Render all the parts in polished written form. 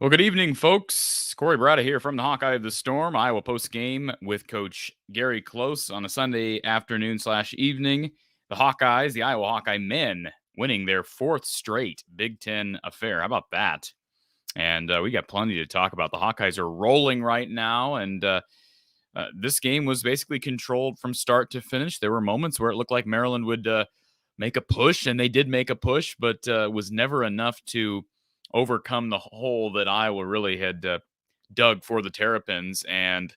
Well, good evening, folks. Corey Brada here from the Hawkeye of the Storm, Iowa Postgame with Coach Gary Close on a Sunday afternoon/evening. The Hawkeyes, the Iowa Hawkeye men, winning their fourth straight Big Ten affair. How about that? And we got plenty to talk about. The Hawkeyes are rolling right now, and this game was basically controlled from start to finish. There were moments where it looked like Maryland would make a push, and they did make a push, but was never enough to overcome the hole that Iowa really had dug for the Terrapins. And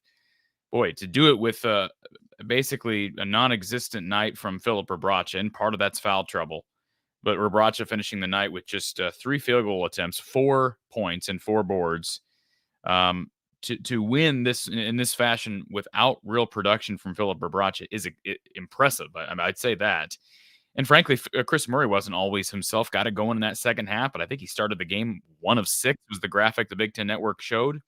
boy, to do it with basically a non-existent night from Filip Rebraca, and part of that's foul trouble. But Rebraca finishing the night with just 3 field goal attempts, 4 points, and 4 boards. To win this in this fashion without real production from Filip Rebraca is impressive. I'd say that. And frankly, Chris Murray wasn't always himself. Got it going in that second half, but I think he started the game 1 of 6 was the graphic the Big Ten Network showed.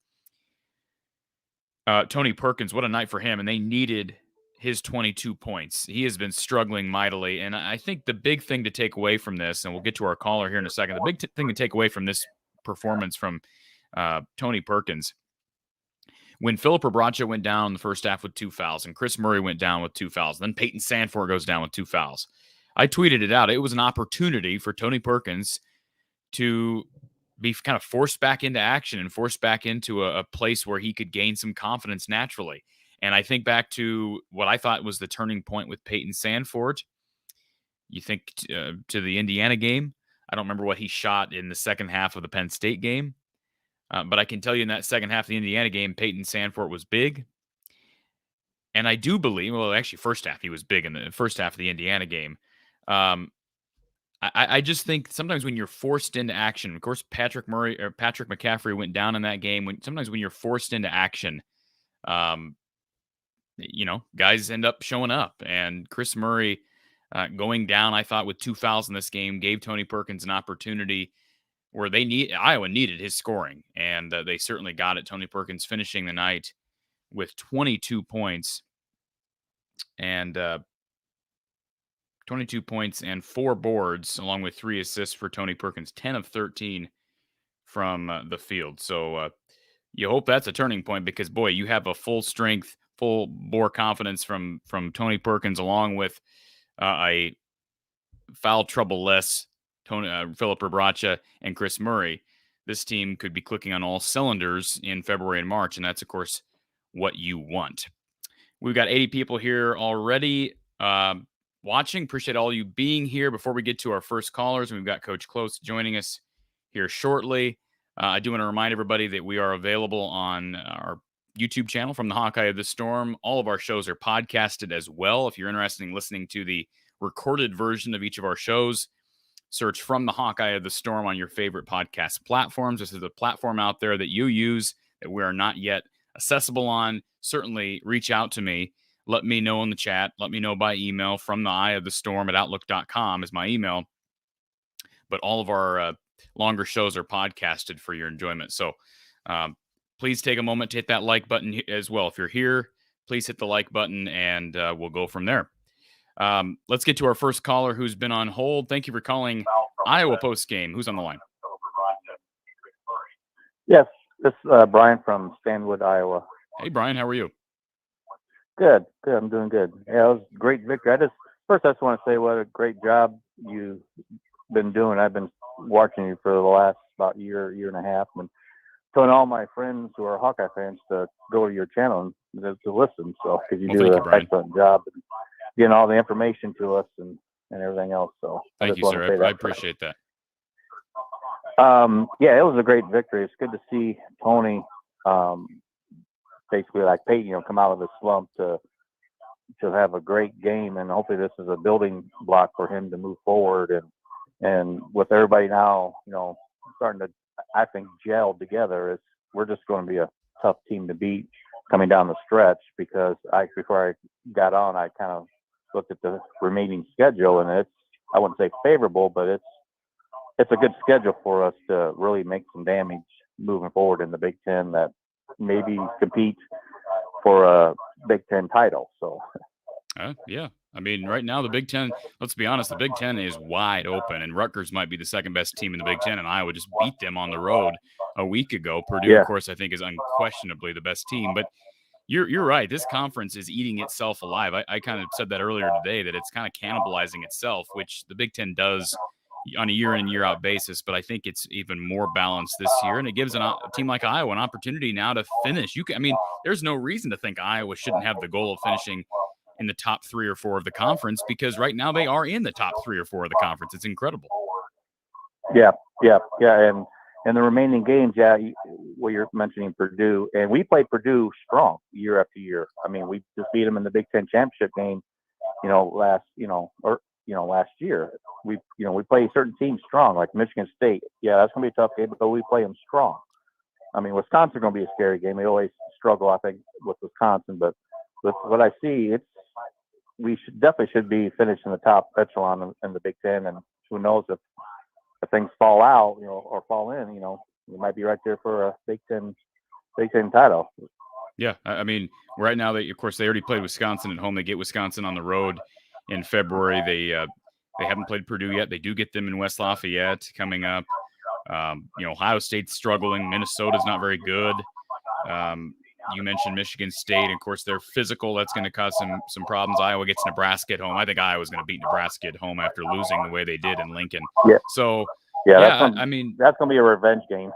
Tony Perkins, what a night for him, and they needed his 22 points. He has been struggling mightily, and I think the big thing to take away from this, and we'll get to our caller here in a second, the big thing to take away from this performance from Tony Perkins, when Filip Rebraca went down in the first half with 2 fouls, and Chris Murray went down with 2 fouls, then Peyton Sandfort goes down with 2 fouls. I tweeted it out. It was an opportunity for Tony Perkins to be kind of forced back into action and forced back into a place where he could gain some confidence naturally. And I think back to what I thought was the turning point with Peyton Sandfort. You think to the Indiana game. I don't remember what he shot in the second half of the Penn State game. But I can tell you in that second half of the Indiana game, Peyton Sandfort was big. And I do believe, well, actually, first half, he was big in the first half of the Indiana game. I just think sometimes when you're forced into action, of course, Patrick McCaffrey went down in that game. Sometimes when you're forced into action, guys end up showing up. And Chris Murray going down, I thought, with 2 fouls in this game, gave Tony Perkins an opportunity where Iowa needed his scoring, and they certainly got it. Tony Perkins finishing the night with 22 points and 22 points and 4 boards, along with 3 assists for Tony Perkins, 10 of 13 from the field. So you hope that's a turning point because, boy, you have a full strength, full bore confidence from Tony Perkins, along with a foul trouble-less Filip Rebraca and Chris Murray. This team could be clicking on all cylinders in February and March, and that's, of course, what you want. We've got 80 people here already watching. Appreciate all you being here. Before we get to our first callers, we've got Coach Close joining us here shortly. I do want to remind everybody that we are available on our YouTube channel from the Hawkeye of the Storm. All of our shows are podcasted as well. If you're interested in listening to the recorded version of each of our shows, search From the Hawkeye of the Storm on your favorite podcast platforms. This is a platform out there that you use that we are not yet accessible on. Certainly reach out to me. Let me know in the chat. Let me know by email. From the Eye of the Storm at outlook.com is my email. But all of our longer shows are podcasted for your enjoyment. So please take a moment to hit that like button as well. If you're here, please hit the like button, and we'll go from there. Let's get to our first caller who's been on hold. Thank you for calling Iowa Postgame. Who's on the line? Yes, this is Brian from Stanwood, Iowa. Hey, Brian, how are you? Good, good. I'm doing good. Yeah, it was a great victory. I just want to say what a great job you've been doing. I've been watching you for the last about year and a half, and telling all my friends who are Hawkeye fans to go to your channel and to listen. So because you Well, do thank you, an Brian. excellent job and getting all the information to us and everything else. So I Thank just you, want to sir. say I that first. appreciate that. Yeah, it was a great victory. It's good to see Tony um, basically like Peyton, come out of the slump to have a great game, and hopefully this is a building block for him to move forward. And with everybody now, starting to, I think, gel together, we're just going to be a tough team to beat coming down the stretch. Because before I got on, I kind of looked at the remaining schedule, and I wouldn't say favorable, but it's a good schedule for us to really make some damage moving forward in the Big Ten, that maybe compete for a Big Ten title. So Yeah. I mean, right now, the Big Ten, let's be honest, the Big Ten is wide open, and Rutgers might be the second best team in the Big Ten, and Iowa just beat them on the road a week ago. Purdue, of yeah, course, I think is unquestionably the best team, but you're right. This conference is eating itself alive. I kind of said that earlier today, that it's kind of cannibalizing itself, which the Big Ten does on a year in and year out basis. But I think it's even more balanced this year, and it gives a team like Iowa an opportunity now to finish. I mean, there's no reason to think Iowa shouldn't have the goal of finishing in the top 3 or 4 of the conference, because right now they are in the top 3 or 4 of the conference. It's incredible. yeah, yeah. And the remaining games, yeah, well, you're mentioning Purdue, and we played Purdue strong year after year. I mean, we just beat them in the Big Ten championship game, last year. We play certain teams strong, like Michigan State. Yeah, that's gonna be a tough game, but we play them strong. I mean, Wisconsin's gonna be a scary game. They always struggle, I think, with Wisconsin, but with what I see, we should be finishing the top echelon in the Big Ten, and who knows if things fall out, or fall in, we might be right there for a Big Ten title. Yeah, I mean, right now of course, they already played Wisconsin at home. They get Wisconsin on the road in February. They haven't played Purdue yet. They do get them in West Lafayette coming up. Ohio State's struggling. Minnesota's not very good. You mentioned Michigan State. Of course, they're physical. That's going to cause some problems. Iowa gets Nebraska at home. I think Iowa's going to beat Nebraska at home after losing the way they did in Lincoln. Yeah, So, yeah, yeah, I mean, that's gonna be a revenge game.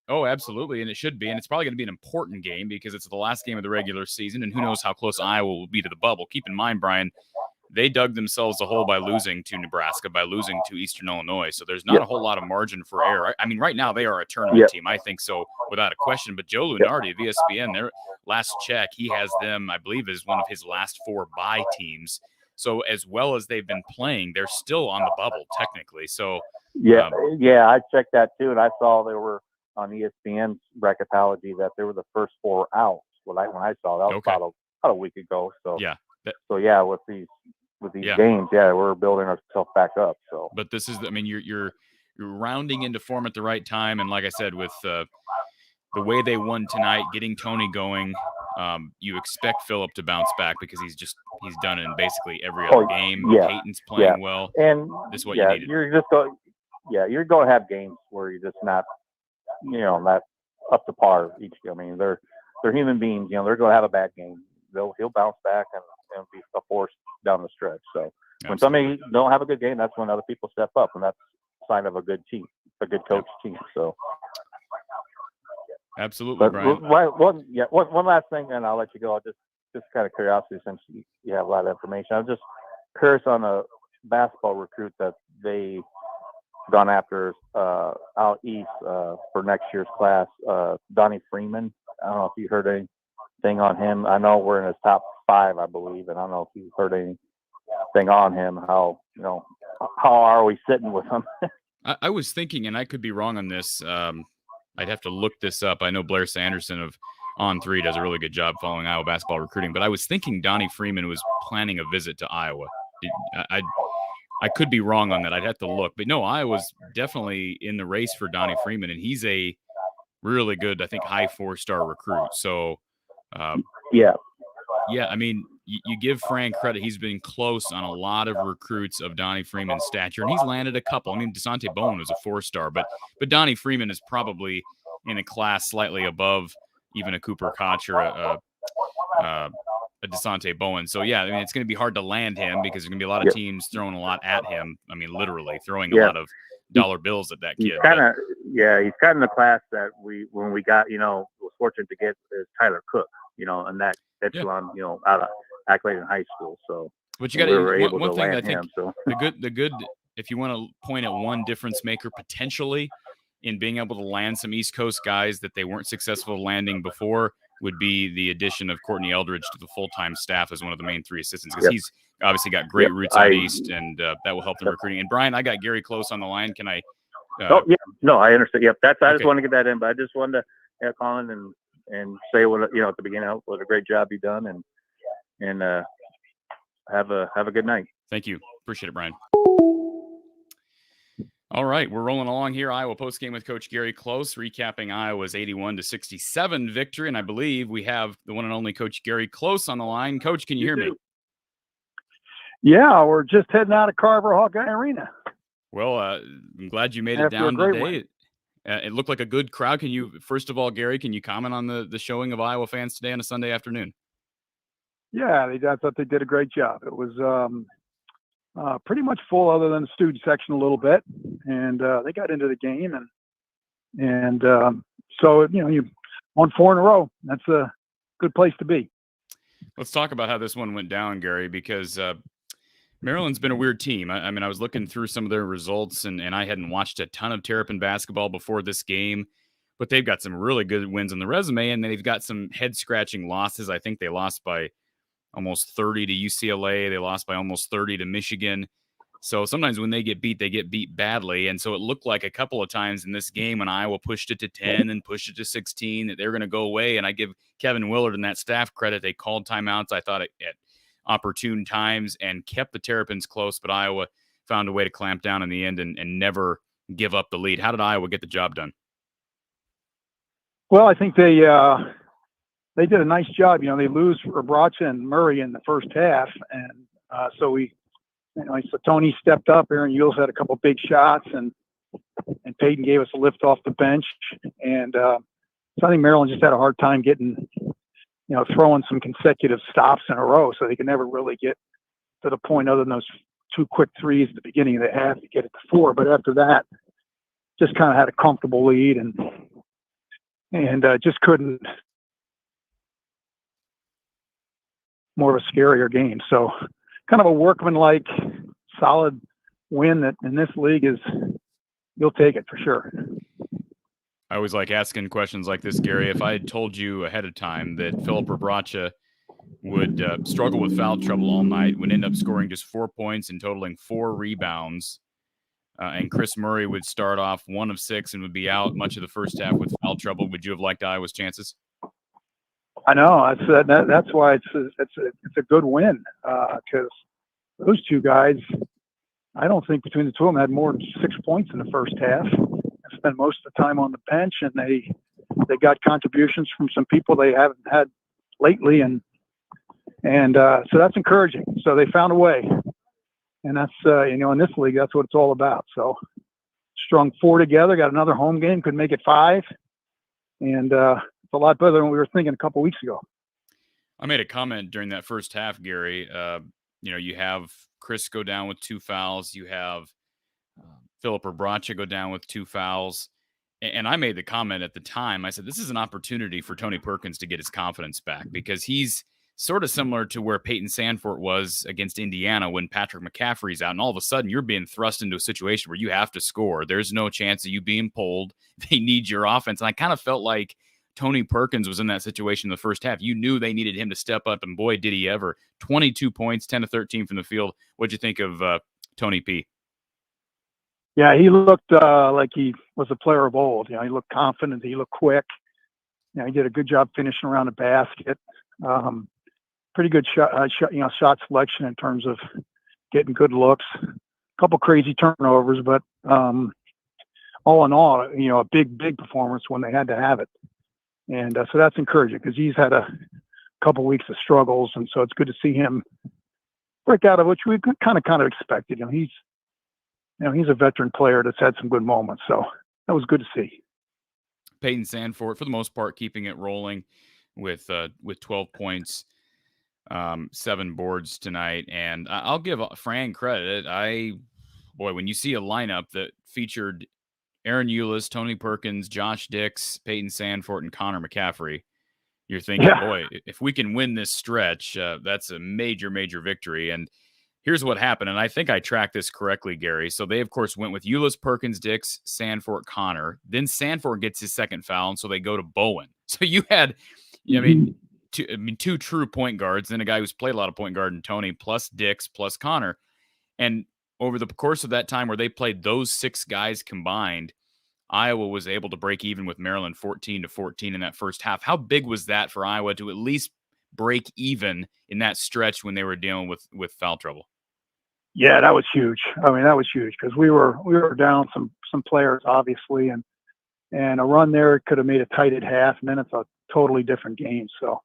oh, absolutely, and it should be, and it's probably going to be an important game because it's the last game of the regular season, and who knows how close Iowa will be to the bubble. Keep in mind, Brian, they dug themselves a hole by losing to Nebraska, by losing to Eastern Illinois. So there's not Yep. a whole lot of margin for error. I mean, right now they are a tournament team. I think so without a question. But Joe Lunardi of ESPN, their last check, he has them, I believe, as one of his last 4 bye teams. So as well as they've been playing, they're still on the bubble technically. So Yeah, I checked that too, and I saw they were on ESPN's bracketology that they were the first 4 out. When I saw that was about a week ago. So yeah. Yeah, with these games, yeah, we're building ourselves back up. So, but this is, I mean, you're rounding into form at the right time, and like I said, with the way they won tonight, getting Tony going, you expect Phillip to bounce back because he's done it in basically every other game. Yeah, Peyton's playing well, and this is what you needed. You're going to have games where you're just not, not up to par each game. I mean, they're human beings. They're going to have a bad game. He'll bounce back and be a force down the stretch. So when somebody don't have a good game, that's when other people step up, and that's a sign of a good team, a good coach team. So absolutely, Brian. One last thing, and I'll let you go. I'll just kind of curiosity, since you have a lot of information. I'm just curious on a basketball recruit that they gone after out east for next year's class, Donnie Freeman. I don't know if you heard anything on him. I know we're in his top 5, I believe, and I don't know if you've heard anything on him. How are we sitting with him? I was thinking, and I could be wrong on this. I'd have to look this up. I know Blair Sanderson of On3 does a really good job following Iowa basketball recruiting, but I was thinking Donnie Freeman was planning a visit to Iowa. I could be wrong on that. I'd have to look. But no, Iowa's definitely in the race for Donnie Freeman, and he's a really good, I think, high 4-star recruit. So, yeah, I mean, you give Frank credit. He's been close on a lot of recruits of Donnie Freeman's stature, and he's landed a couple. I mean, DeSante Bowen was a 4-star, but Donnie Freeman is probably in a class slightly above even a Cooper Koch or a DeSante Bowen. So, yeah, I mean, it's going to be hard to land him because there's going to be a lot of teams throwing a lot at him. I mean, literally throwing a lot of dollar bills at that kid. He's kind of the class that when we got, was fortunate to get is Tyler Cook, and that echelon, out of Accolade in high school. So, but you got one thing I think the good, if you want to point at one difference maker potentially in being able to land some East Coast guys that they weren't successful landing before would be the addition of Courtney Eldridge to the full-time staff as one of the main 3 assistants, because he's obviously got great roots out east, and that will help them recruiting. And Brian, I got Gary Close on the line. Can I? No, I understand. Yep, I just want to get that in, but I just wanted to call in and say what at the beginning, what a great job you've done, and have a good night. Thank you, appreciate it, Brian. All right, we're rolling along here. Iowa postgame with Coach Gary Close, recapping Iowa's 81-67 victory, and I believe we have the one and only Coach Gary Close on the line. Coach, can you hear me? Yeah, we're just heading out of Carver Hawkeye Arena. Well, I'm glad you made it down today. It looked like a good crowd. Can you, first of all, Gary, can you comment on the showing of Iowa fans today on a Sunday afternoon? Yeah, I thought they did a great job. It was pretty much full other than the student section a little bit, and they got into the game, and so you won 4 in a row. That's a good place to be. Let's talk about how this one went down, Gary, because Maryland's been a weird team. I mean, I was looking through some of their results, and I hadn't watched a ton of Terrapin basketball before this game, but they've got some really good wins on the resume, and they've got some head-scratching losses. I think they lost by almost 30 to UCLA. They lost by almost 30 to Michigan. So sometimes when they get beat badly. And so it looked like a couple of times in this game when Iowa pushed it to 10 and pushed it to 16 that they were going to go away. And I give Kevin Willard and that staff credit. They called timeouts, I thought, at opportune times and kept the Terrapins close. But Iowa found a way to clamp down in the end and never give up the lead. How did Iowa get the job done? Well, I think they did a nice job. They lose for Bracha and Murray in the first half. And so Tony stepped up. Aaron Yules had a couple big shots, and Peyton gave us a lift off the bench. And so I think Maryland just had a hard time getting, throwing some consecutive stops in a row. So they could never really get to the point other than those 2 quick threes at the beginning of the half to get it to 4. But after that, just kind of had a comfortable lead and just couldn't. More of a scarier game. So kind of a workmanlike, solid win that in this league you'll take it for sure. I always like asking questions like this, Gary. If I had told you ahead of time that Philip Bracha would struggle with foul trouble all night, would end up scoring just 4 points and totaling 4 rebounds, and Chris Murray would start off 1 of 6 and would be out much of the first half with foul trouble, would you have liked Iowa's chances? I know. That's why it's a good win because those 2 guys, I don't think between the 2 of them had more than 6 points in the first half. They spent most of the time on the bench, and they got contributions from some people they haven't had lately, and so that's encouraging. So they found a way, and that's in this league that's what it's all about. So strung 4 together, got another home game, could make it 5, and it's a lot better than we were thinking a couple of weeks ago. I made a comment during that first half, Gary. You have Chris go down with 2 fouls. You have Philip Bracha go down with 2 fouls. And I made the comment at the time. I said, this is an opportunity for Tony Perkins to get his confidence back because he's sort of similar to where Peyton Sandfort was against Indiana when Patrick McCaffrey's out. And all of a sudden, you're being thrust into a situation where you have to score. There's no chance of you being pulled. They need your offense. And I kind of felt like Tony Perkins was in that situation in the first half. You knew they needed him to step up, and boy, did he ever. 22 points, 10 to 13 from the field. What'd you think of Tony P? Yeah, he looked like he was a player of old. He looked confident. He looked quick. He did a good job finishing around the basket. Pretty good shot selection in terms of getting good looks. A couple crazy turnovers, but all in all, a big performance when they had to have it. And so that's encouraging because he's had a couple weeks of struggles, and so it's good to see him break out of which we kind of expected. He's a veteran player that's had some good moments, so that was good to see. Peyton Sandfort, for the most part, keeping it rolling with 12 points, 7 boards tonight. And I'll give Fran credit. When you see a lineup that featured Aaron Eulis, Tony Perkins, Josh Dix, Peyton Sandfort, and Connor McCaffrey, you're thinking, boy, if we can win this stretch, that's a major, major victory. And here's what happened, and I think I tracked this correctly, Gary. So they, of course, went with Eulis, Perkins, Dix, Sandfort, Connor. Then Sandfort gets his second foul, and so they go to Bowen. So you had, two true point guards, then a guy who's played a lot of point guard in Tony, plus Dix, plus Connor. And over the course of that time where they played those 6 guys combined, Iowa was able to break even with Maryland 14-14 in that first half. How big was that for Iowa to at least break even in that stretch when they were dealing with foul trouble? Yeah, that was huge. I mean, that was huge because we were down some players, obviously, and a run there could have made it tight at half, and then it's a totally different game. So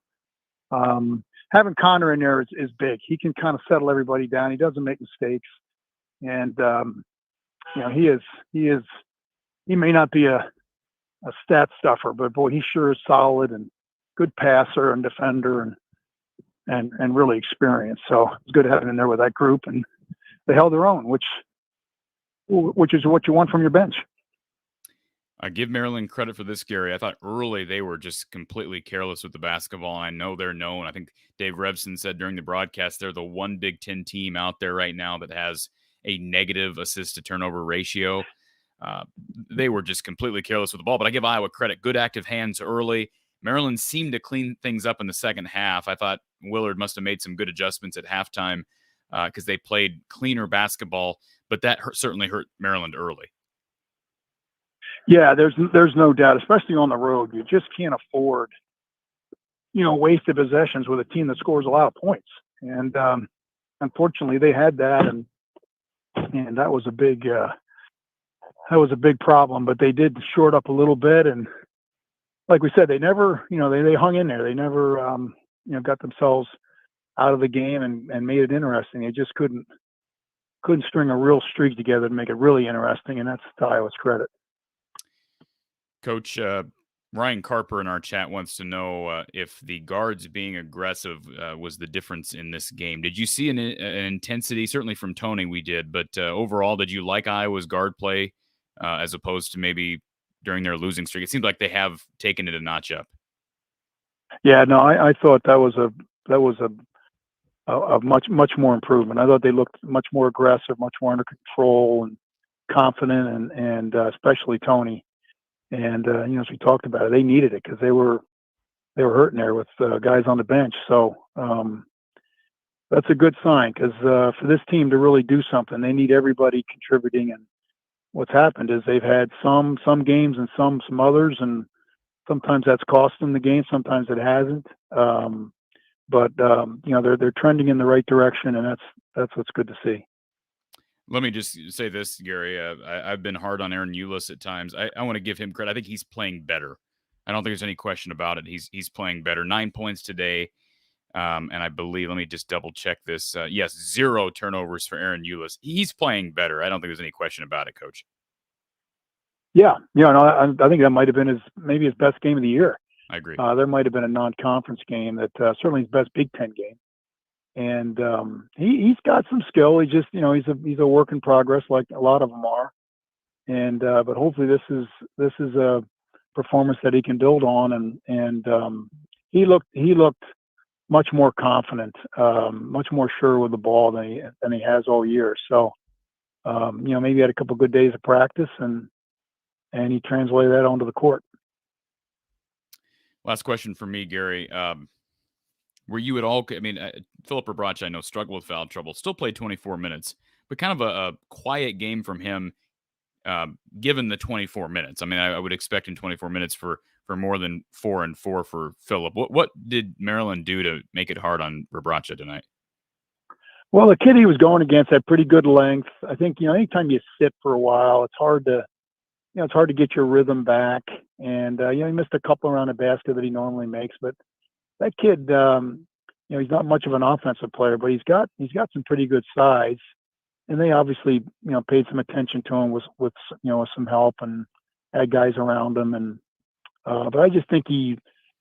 having Connor in there is big. He can kind of settle everybody down. He doesn't make mistakes, and he may not be a stat stuffer, but boy, he sure is solid and good passer and defender and really experienced. So it's good having him in there with that group, and they held their own, which is what you want from your bench. I give Maryland credit for this, Gary. I thought early they were just completely careless with the basketball. I know they're known. I think Dave Revson said during the broadcast they're the one Big Ten team out there right now that has a negative assist-to-turnover ratio. They were just completely careless with the ball, but I give Iowa credit. Good active hands early. Maryland seemed to clean things up in the second half. I thought Willard must have made some good adjustments at halftime because they played cleaner basketball, but that certainly hurt Maryland early. Yeah, there's no doubt, especially on the road. You just can't afford, wasted possessions with a team that scores a lot of points. And unfortunately, they had that, and that was a big problem. But they did short up a little bit, and like we said, they never, they hung in there. They never, got themselves out of the game and made it interesting. They just couldn't string a real streak together to make it really interesting, and that's to Iowa's credit. Coach, Ryan Carper in our chat wants to know if the guards being aggressive was the difference in this game. Did you see an intensity? Certainly from Tony we did, but overall, did you like Iowa's guard play as opposed to maybe during their losing streak? It seems like they have taken it a notch up. Yeah, no, I thought that was a much more improvement. I thought they looked much more aggressive, much more under control and confident, and especially Tony. And as we talked about it, they needed it because they were hurting there with guys on the bench. So that's a good sign because for this team to really do something, they need everybody contributing. And what's happened is they've had some games and some others, and sometimes that's cost them the game, sometimes it hasn't. But they're trending in the right direction, and that's what's good to see. Let me just say this, Gary. I've been hard on Aaron Eulis at times. I want to give him credit. I think he's playing better. I don't think there's any question about it. He's playing better. 9 points today, and I believe. Let me just double check this. Yes, 0 turnovers for Aaron Eulis. He's playing better. I don't think there's any question about it, Coach. Yeah, I think that might have been maybe his best game of the year. I agree. There might have been a non-conference game that certainly his best Big Ten game. And he's got some skill. He just, he's a work in progress, like a lot of them are. And but hopefully this is a performance that he can build on. And he looked much more confident, much more sure with the ball than he has all year. So maybe he had a couple good days of practice and he translated that onto the court. Last question for me, Gary. Were you at all? I mean, Philip Rebrache, I know, struggled with foul trouble. Still played 24 minutes, but kind of a quiet game from him, given the 24 minutes. I mean, I would expect in 24 minutes for more than 4 and 4 for Philip. What did Maryland do to make it hard on Rebrache tonight? Well, the kid he was going against had pretty good length. I think anytime you sit for a while, it's hard to get your rhythm back. And he missed a couple around the basket that he normally makes, but that kid, he's not much of an offensive player, but he's got some pretty good size, and they obviously, paid some attention to him with some help and had guys around him, and But I just think he,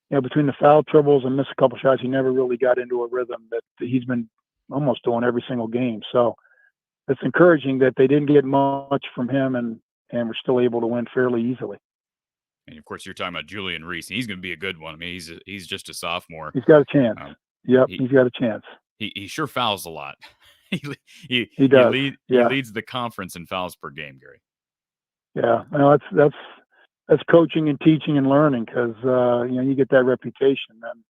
between the foul troubles and missed a couple shots, he never really got into a rhythm that he's been almost doing every single game. So it's encouraging that they didn't get much from him and were still able to win fairly easily. And of course, you're talking about Julian Reese. He's going to be a good one. I mean, he's just a sophomore. He's got a chance. He's got a chance. He sure fouls a lot. He does. He leads the conference in fouls per game, Gary. Yeah, that's coaching and teaching and learning, because you get that reputation, and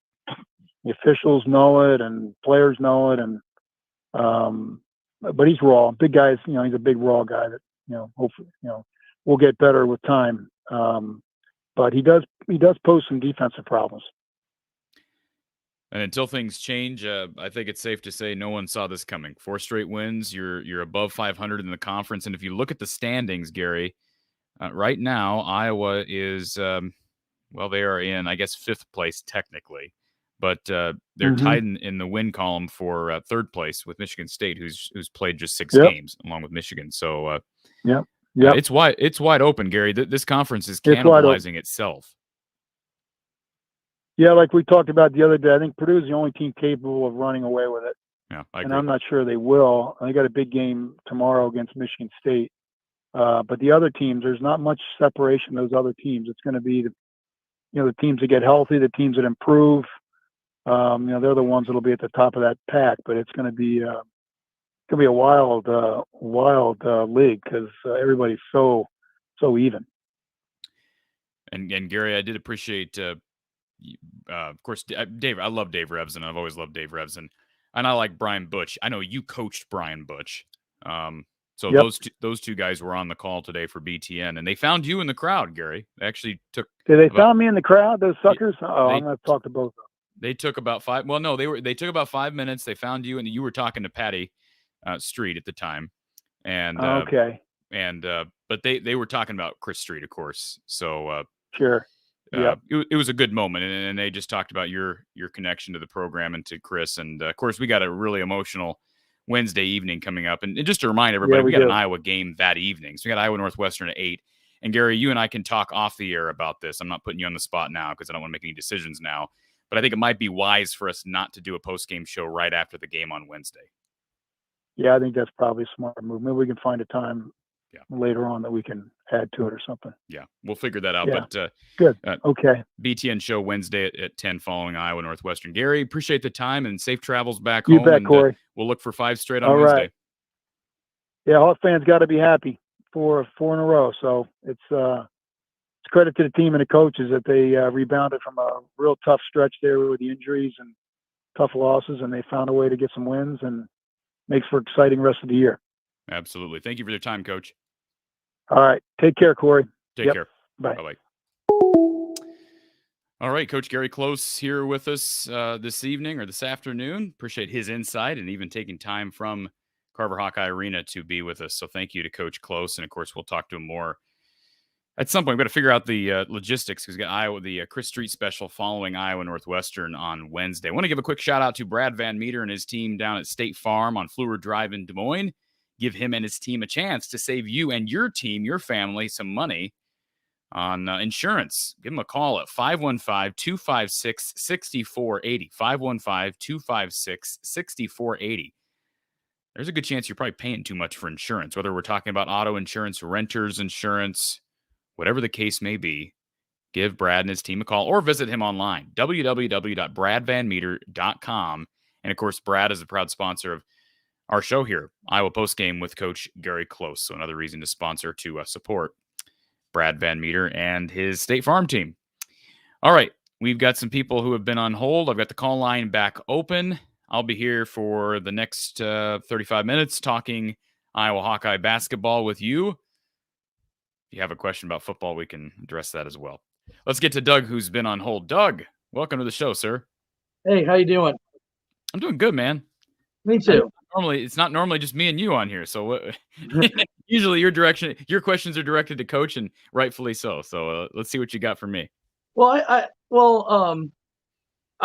the officials know it and players know it, and but he's raw. Big guys, he's a big raw guy that hopefully will get better with time. But he does pose some defensive problems. And until things change, I think it's safe to say no one saw this coming. 4 straight wins. You're above 500 in the conference, and if you look at the standings, Gary, right now Iowa is they are in, I guess, 5th place technically, but they're tied in the win column for 3rd place with Michigan State, who's played just 6 games along with Michigan. So it's wide open, Gary. This conference is cannibalizing itself. Yeah, like we talked about the other day, I think Purdue's the only team capable of running away with it. Yeah, I agree. And I'm not sure they will. They got a big game tomorrow against Michigan State. But the other teams, there's not much separation. Those other teams, it's going to be the teams that get healthy, the teams that improve. They're the ones that'll be at the top of that pack. But it's going to be a wild league, because everybody's so even. And Gary, I did appreciate. Of course, Dave. I love Dave Revson. I've always loved Dave Revson, and I like Brian Butch. I know you coached Brian Butch. So those two guys were on the call today for BTN, and they found you in the crowd, Gary. They actually took. Did they found me in the crowd? Those suckers. I'm going to talk to both of them. They took about 5. Well, no, they took about 5 minutes. They found you, and you were talking to Patty Street at the time, and okay. And but they were talking about Chris Street, of course. So sure. It was a good moment, and they just talked about your connection to the program and to Chris, and of course we got a really emotional Wednesday evening coming up, and just to remind everybody, we got an Iowa game that evening, so we got Iowa Northwestern at 8. And Gary, you and I can talk off the air about this. I'm not putting you on the spot now because I don't want to make any decisions now, but I think it might be wise for us not to do a post-game show right after the game on Wednesday. Yeah, I think that's probably a smart move. Maybe we can find a time later on that we can add to it or something. Yeah, we'll figure that out. Yeah. But good. Okay. BTN show Wednesday at 10 following Iowa Northwestern. Gary, appreciate the time and safe travels back home. You bet, Corey. We'll look for 5 straight on Wednesday. Right. Yeah, Hawk fans got to be happy for 4 in a row. So it's credit to the team and the coaches that they rebounded from a real tough stretch there with the injuries and tough losses, and they found a way to get some wins, and makes for exciting rest of the year. Absolutely. Thank you for your time, Coach. All right. Take care, Corey. Take care. Bye. Bye-bye. All right, Coach Gary Close here with us this evening or this afternoon. Appreciate his insight and even taking time from Carver Hawkeye Arena to be with us. So thank you to Coach Close. And, of course, we'll talk to him more at some point. We've got to figure out the logistics because we got Iowa, the Chris Street special following Iowa Northwestern on Wednesday. I want to give a quick shout-out to Brad Van Meter and his team down at State Farm on Fleur Drive in Des Moines. Give him and his team a chance to save you and your team, your family, some money on insurance. Give them a call at 515-256-6480. 515-256-6480. There's a good chance you're probably paying too much for insurance, whether we're talking about auto insurance, renter's insurance, whatever the case may be. Give Brad and his team a call or visit him online, www.bradvanmeter.com. And, of course, Brad is a proud sponsor of our show here, Iowa Postgame with Coach Gary Close. So another reason to sponsor, to support Brad Van Meter and his State Farm team. All right, we've got some people who have been on hold. I've got the call line back open. I'll be here for the next 35 minutes talking Iowa Hawkeye basketball with you. If you have a question about football, we can address that as well. Let's get to Doug, who's been on hold. Doug, welcome to the show, sir. Hey, how you doing? I'm doing good, man. Me too. It's not normally just me and you on here. So usually your questions are directed to Coach, and rightfully so. So let's see what you got for me. Well, I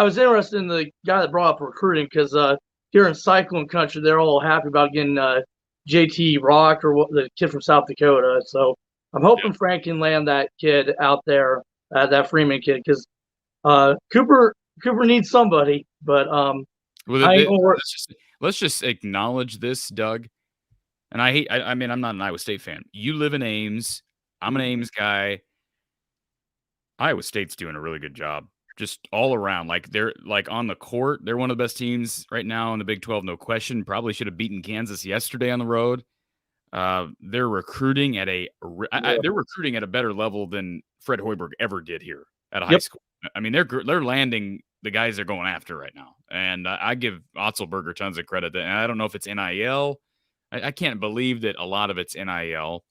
was interested in the guy that brought up recruiting because here in Cyclone Country, they're all happy about getting JT Rock or the kid from South Dakota. So I'm hoping Frank can land that kid out there that Freeman kid, because Cooper needs somebody, but Well, I ain't gonna work. let's just acknowledge this, Doug. And I mean, I'm not an Iowa State fan. You live in Ames. I'm an Ames guy. Iowa State's doing a really good job, just all around. Like they're like on the court, they're one of the best teams right now in the Big 12, no question. Probably should have beaten Kansas yesterday on the road. They're recruiting at they're recruiting at a better level than Fred Hoiberg ever did here at a high school. I mean, they're landing the guys they're going after right now, and I give Otzelberger tons of credit. And I don't know if it's NIL. I can't believe that a lot of it's NIL.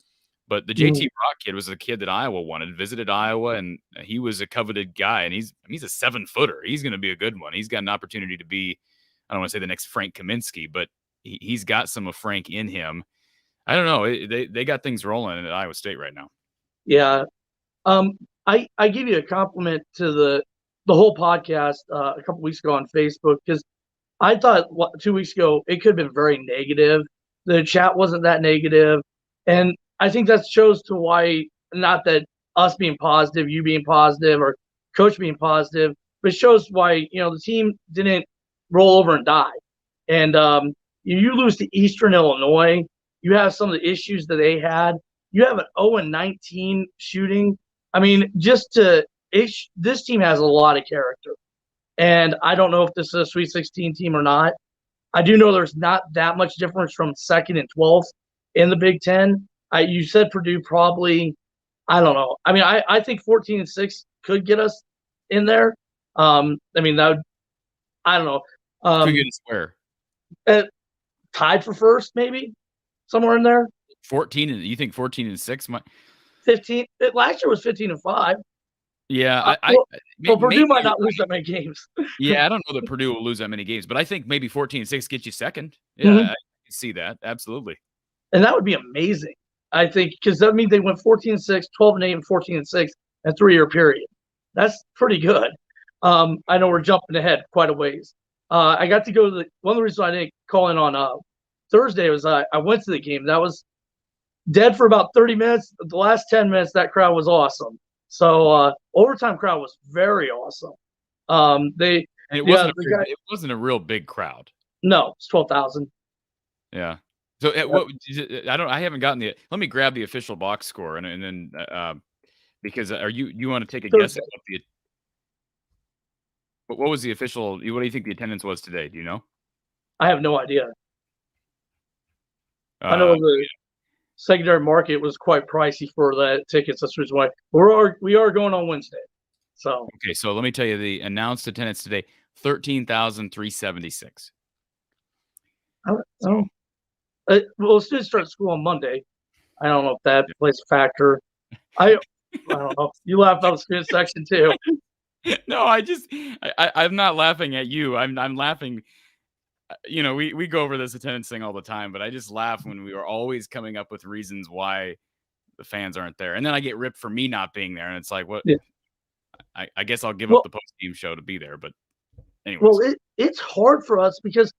But the JT Rock kid was a kid that Iowa wanted, visited Iowa, and he was a coveted guy. And he's a 7-footer. He's going to be a good one. He's got an opportunity to be, I don't want to say the next Frank Kaminsky, but he's got some of Frank in him. I don't know. They got things rolling at Iowa State right now. Yeah. I give you a compliment to the whole podcast a couple weeks ago on Facebook, because I thought 2 weeks ago it could have been very negative. The chat wasn't that negative, and I think that shows to why, not that us being positive, you being positive, or coach being positive, but it shows why, the team didn't roll over and die. And you lose to Eastern Illinois, you have some of the issues that they had. You have an 0-19 shooting. I mean, this team has a lot of character. And I don't know if this is a Sweet 16 team or not. I do know there's not that much difference from 2nd and 12th in the Big Ten. You said Purdue probably, I don't know. I mean, I think 14-6 could get us in there. I mean, that would, I don't know. Could get us where? Tied for first, maybe somewhere in there. 14, and you think 14-6 might? 15. Last year was 15-5. Yeah, Purdue might not lose that many games. Yeah, I don't know that Purdue will lose that many games, but I think maybe 14-6 gets you second. Yeah, I can see that. Absolutely. And that would be amazing, I think, because that means they went 14-6, 12-8, and 14-6 in a 3-year period. That's pretty good. I know we're jumping ahead quite a ways. I got to go to one of the reasons I didn't call in on Thursday was I went to the game. That was dead for about 30 minutes. The last 10 minutes, that crowd was awesome. So overtime crowd was very awesome. It wasn't a real big crowd. No, it's 12,000. Yeah. So I haven't gotten let me grab the official box score and then because you want to take a guess at what was the official? What do you think the attendance was today? Do you know? I have no idea. I know the secondary market was quite pricey for that tickets. That's the reason why we are going on Wednesday. So okay, so let me tell you the announced attendance today: 13,376. Well, students start school on Monday. I don't know if that plays a factor. I don't know. You laughed about the student section too. No, I'm not laughing at you. I'm laughing. We go over this attendance thing all the time, but I just laugh when we are always coming up with reasons why the fans aren't there. And then I get ripped for me not being there. And it's like, what? Yeah. I guess I'll give up the post-game show to be there. But anyways. Well, it's hard for us because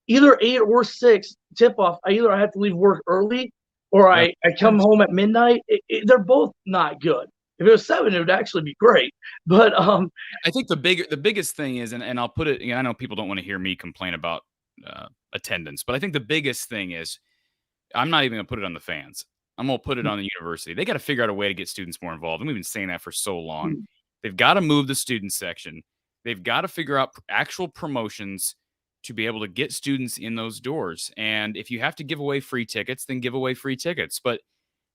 either 8 or 6 tip-off, I have to leave work early or I come home at midnight. They're both not good. If it was 7, it would actually be great. But I think the biggest thing is, and I'll put it, I know people don't want to hear me complain about attendance, but I think the biggest thing is, I'm not even going to put it on the fans. I'm going to put it on the university. They got to figure out a way to get students more involved. And we've been saying that for so long. They've got to move the student section. They've got to figure out actual promotions to be able to get students in those doors. And if you have to give away free tickets, then give away free tickets. But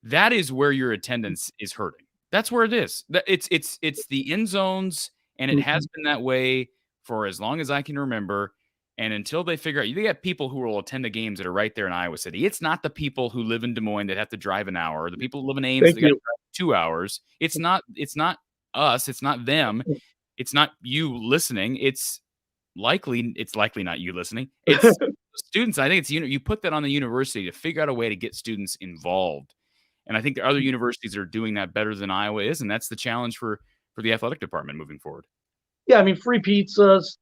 that is where your attendance is hurting. That's where it is. It's the end zones, and it has been that way for as long as I can remember. And until they figure out, you got people who will attend the games that are right there in Iowa City. It's not the people who live in Des Moines that have to drive an hour. The people who live in Ames that got to drive 2 hours. It's not us. It's not them. It's not you listening. It's likely not you listening. It's students. I think it's you put that on the university to figure out a way to get students involved. And I think there are other universities that are doing that better than Iowa is, and that's the challenge for the athletic department moving forward. Yeah, I mean, free pizzas,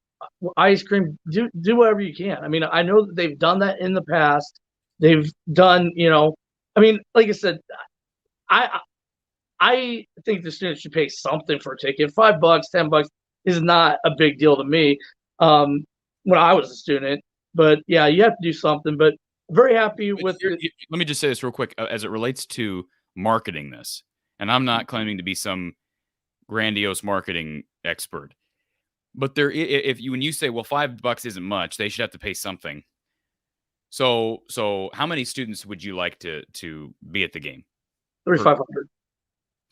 ice cream, do whatever you can. I mean, I know that they've done that in the past. They've done, I mean, like I said, I think the students should pay something for a ticket. $5, $10 is not a big deal to me when I was a student. But yeah, you have to do something. But very happy with it. Let me just say this real quick as it relates to marketing this. And I'm not claiming to be some grandiose marketing expert. But when you say, well, $5 isn't much, they should have to pay something. So how many students would you like to be at the game? 3,500.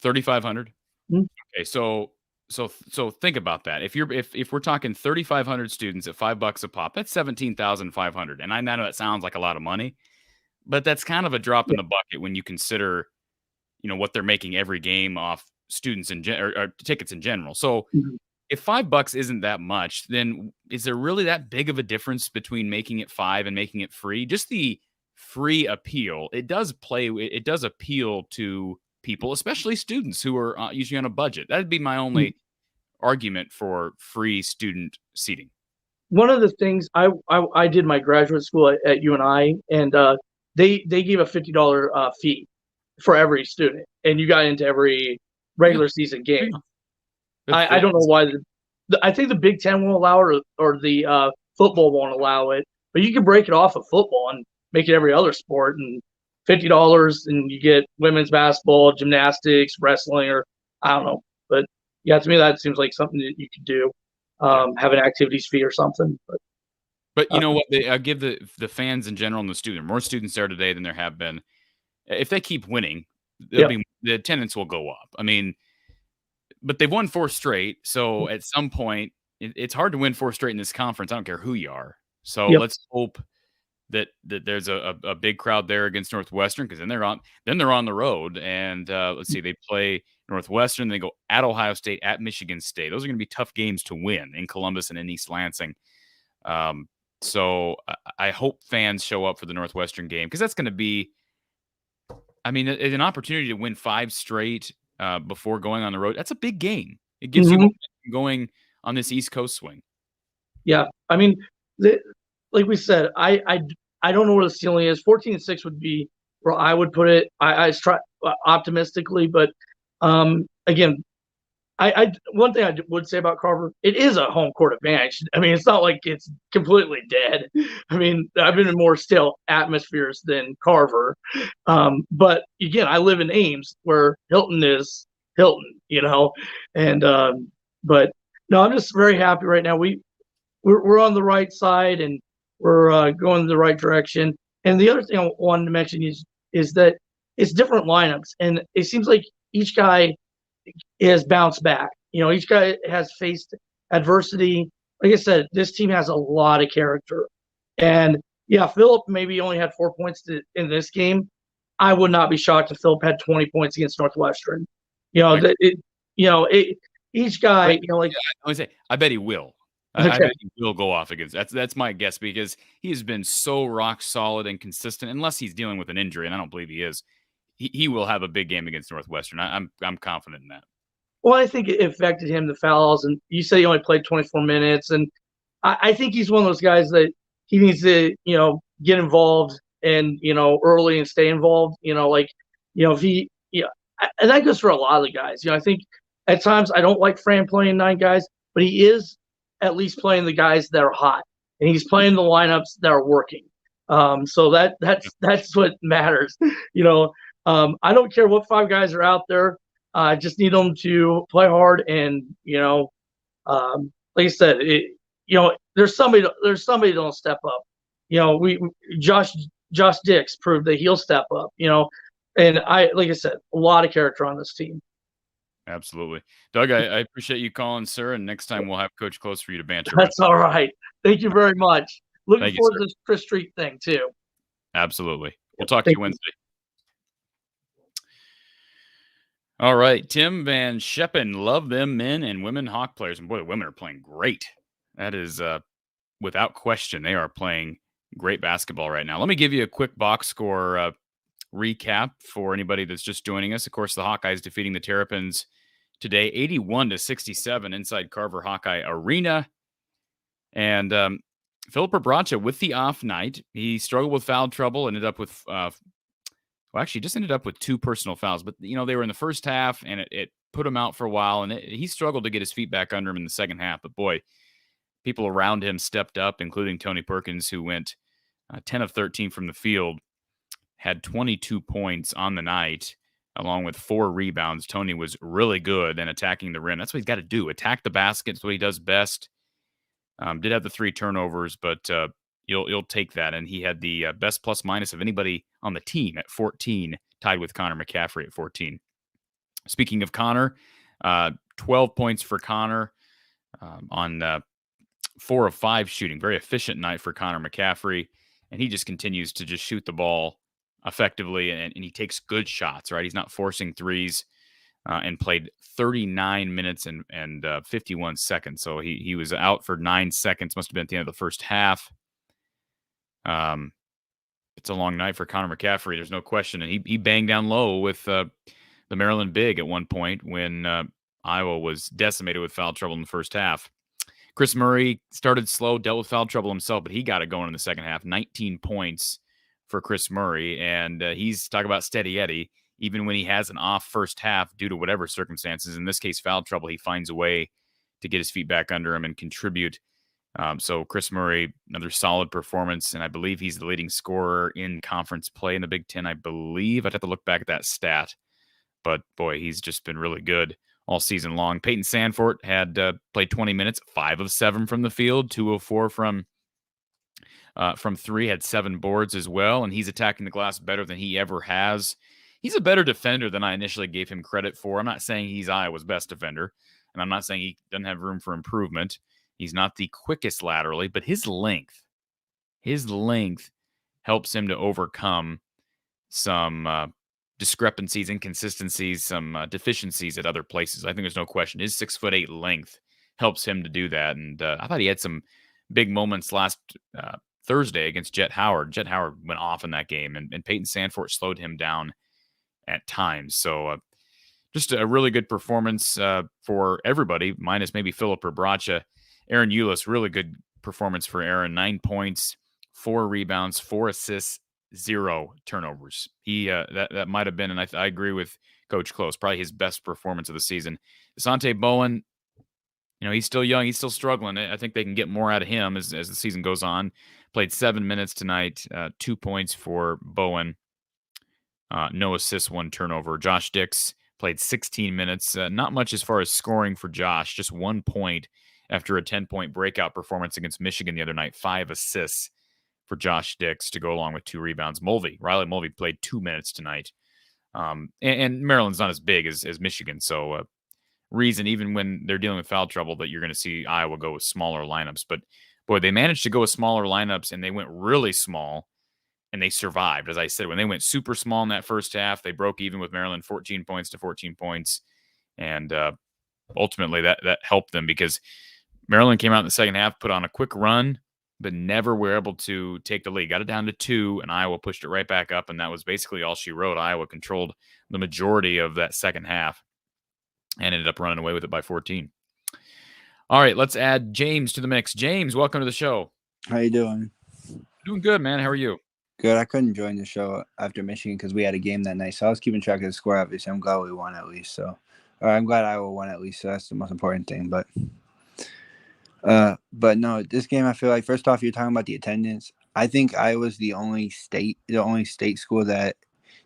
3,500. Mm-hmm. Okay, so think about that. If we're talking 3,500 students at $5 a pop, that's 17,500. And I know that sounds like a lot of money, but that's kind of a drop in the bucket when you consider, what they're making every game off students or tickets in general. So if $5 isn't that much, then is there really that big of a difference between making it $5 and making it free? Just the free appeal, it does appeal to people, especially students who are usually on a budget. That'd be my only argument for free student seating. One of the things I did my graduate school at UNI, and they gave a $50 fee for every student, and you got into every regular season game. I don't know why. I think the Big Ten won't allow it, or the football won't allow it. But you can break it off of football and make it every other sport, and $50, and you get women's basketball, gymnastics, wrestling, or I don't know. But yeah, to me that seems like something that you could do. Have an activities fee or something. But you know what? I give the fans in general and the students, more students there today than there have been. If they keep winning, the attendance will go up. I mean, but they've won 4 straight. So at some point, it's hard to win 4 straight in this conference. I don't care who you are. So let's hope that there's a big crowd there against Northwestern, because then they're on the road. And let's see, they play Northwestern, they go at Ohio State, at Michigan State. Those are going to be tough games to win in Columbus and in East Lansing. So I hope fans show up for the Northwestern game, because that's going to be, an opportunity to win 5 straight before going on the road. That's a big game. It gives you momentum going on this East Coast swing. Yeah, like we said, I don't know where the ceiling is. 14-6 would be where I would put it. I try optimistically, but again, one thing I would say about Carver, it is a home court advantage. It's not like it's completely dead. I've been in more stale atmospheres than Carver, but again, I live in Ames, where Hilton is Hilton, and but no, I'm just very happy right now. We're on the right side, and we're going in the right direction. And the other thing I wanted to mention is that it's different lineups, and it seems like each guy has bounced back. Each guy has faced adversity. Like I said, this team has a lot of character. And yeah, Philip maybe only had 4 points in this game. I would not be shocked if Philip had 20 points against Northwestern. Right. Each guy, I would say, I bet he will. Okay. I bet he will go off against. That's my guess, because he has been so rock solid and consistent. Unless he's dealing with an injury, and I don't believe he is. He will have a big game against Northwestern. I'm confident in that. Well, I think it affected him, the fouls, and you said he only played 24 minutes, and I think he's one of those guys that he needs to get involved and early and stay involved. If he and that goes for a lot of the guys. I think at times I don't like Fran playing 9 guys, but he is at least playing the guys that are hot, and he's playing the lineups that are working. So that's what matters. I don't care what 5 guys are out there. I just need them to play hard, and like I said, there's somebody that'll step up. Josh Dix proved that he'll step up. And like I said, a lot of character on this team. Absolutely. Doug, I appreciate you calling, sir, and next time we'll have Coach close for you to banter. That's all right. Thank you very much. Looking forward to this Chris Street thing too. Absolutely. We'll talk to you Wednesday. All right. Tim Van Scheppen, love them men and women Hawk players. And boy, the women are playing great. That is without question. They are playing great basketball right now. Let me give you a quick box score recap for anybody that's just joining us. Of course, the Hawkeyes defeating the Terrapins today, 81-67 inside Carver Hawkeye Arena. And Philip Bracha with the off night. He struggled with foul trouble, ended up with well, actually just ended up with 2 personal fouls, but they were in the first half and it put him out for a while, and he struggled to get his feet back under him in the second half. But boy, people around him stepped up, including Tony Perkins, who went 10 of 13 from the field, had 22 points on the night, along with 4 rebounds. Tony was really good in attacking the rim. That's what he's got to do. Attack the basket. That's what he does best. Did have the 3 turnovers, but you'll take that. And he had the best plus minus of anybody on the team at 14, tied with Connor McCaffrey at 14. Speaking of Connor, 12 points for Connor on 4 of 5 shooting. Very efficient night for Connor McCaffrey. And he just continues to just shoot the ball effectively, and he takes good shots, right? He's not forcing threes, and played 39 minutes and 51 seconds. So he was out for 9 seconds, must have been at the end of the first half. It's a long night for Connor McCaffrey, there's no question. And he banged down low with the Maryland big at one point when Iowa was decimated with foul trouble in the first half. Chris Murray started slow, dealt with foul trouble himself, but he got it going in the second half. 19 points for Chris Murray, and he's talking about steady Eddie. Even when he has an off first half due to whatever circumstances, in this case foul trouble, he finds a way to get his feet back under him and contribute. So Chris Murray, another solid performance, and I believe he's the leading scorer in conference play in the Big Ten. I believe I'd have to look back at that stat, but boy, he's just been really good all season long. Peyton Sandfort had played 20 minutes, 5 of 7 from the field, 2 of 4 from 3, had 7 boards as well, and he's attacking the glass better than he ever has. He's a better defender than I initially gave him credit for. I'm not saying he's Iowa's best defender, and I'm not saying he doesn't have room for improvement. He's not the quickest laterally, but his length helps him to overcome some discrepancies, inconsistencies, some deficiencies at other places. I think there's no question. His 6'8" length helps him to do that, and I thought he had some big moments last Thursday against Jet Howard. Jet Howard went off in that game, and Peyton Sandfort slowed him down at times. So just a really good performance for everybody, minus maybe Philip or Bracha. Aaron Eulis, really good performance for Aaron. 9 points, 4 rebounds, 4 assists, 0 turnovers. He that might have been, and I agree with Coach Close, probably his best performance of the season. Asante Bowen, he's still young, he's still struggling. I think they can get more out of him as the season goes on. Played 7 minutes tonight, 2 points for Bowen, no assists, 1 turnover. Josh Dix played 16 minutes, not much as far as scoring for Josh, just 1 point after a 10-point breakout performance against Michigan the other night. 5 assists for Josh Dix to go along with 2 rebounds. Riley Mulvey played 2 minutes tonight. And Maryland's not as big as Michigan, so reason, even when they're dealing with foul trouble, that you're going to see Iowa go with smaller lineups. But boy, they managed to go with smaller lineups, and they went really small, and they survived. As I said, when they went super small in that first half, they broke even with Maryland, 14 points to 14 points, and ultimately that helped them, because Maryland came out in the second half, put on a quick run, but never were able to take the lead. Got it down to 2, and Iowa pushed it right back up, and that was basically all she wrote. Iowa controlled the majority of that second half and ended up running away with it by 14. All right, let's add James to the mix. James, welcome to the show. How you doing? Doing good, man. How are you? Good. I couldn't join the show after Michigan because we had a game that night, so I was keeping track of the score. Obviously, I'm glad we won at least. So, I'm glad Iowa won at least. So that's the most important thing. But no, this game, I feel like, first off, you're talking about the attendance. I think Iowa's the only state school that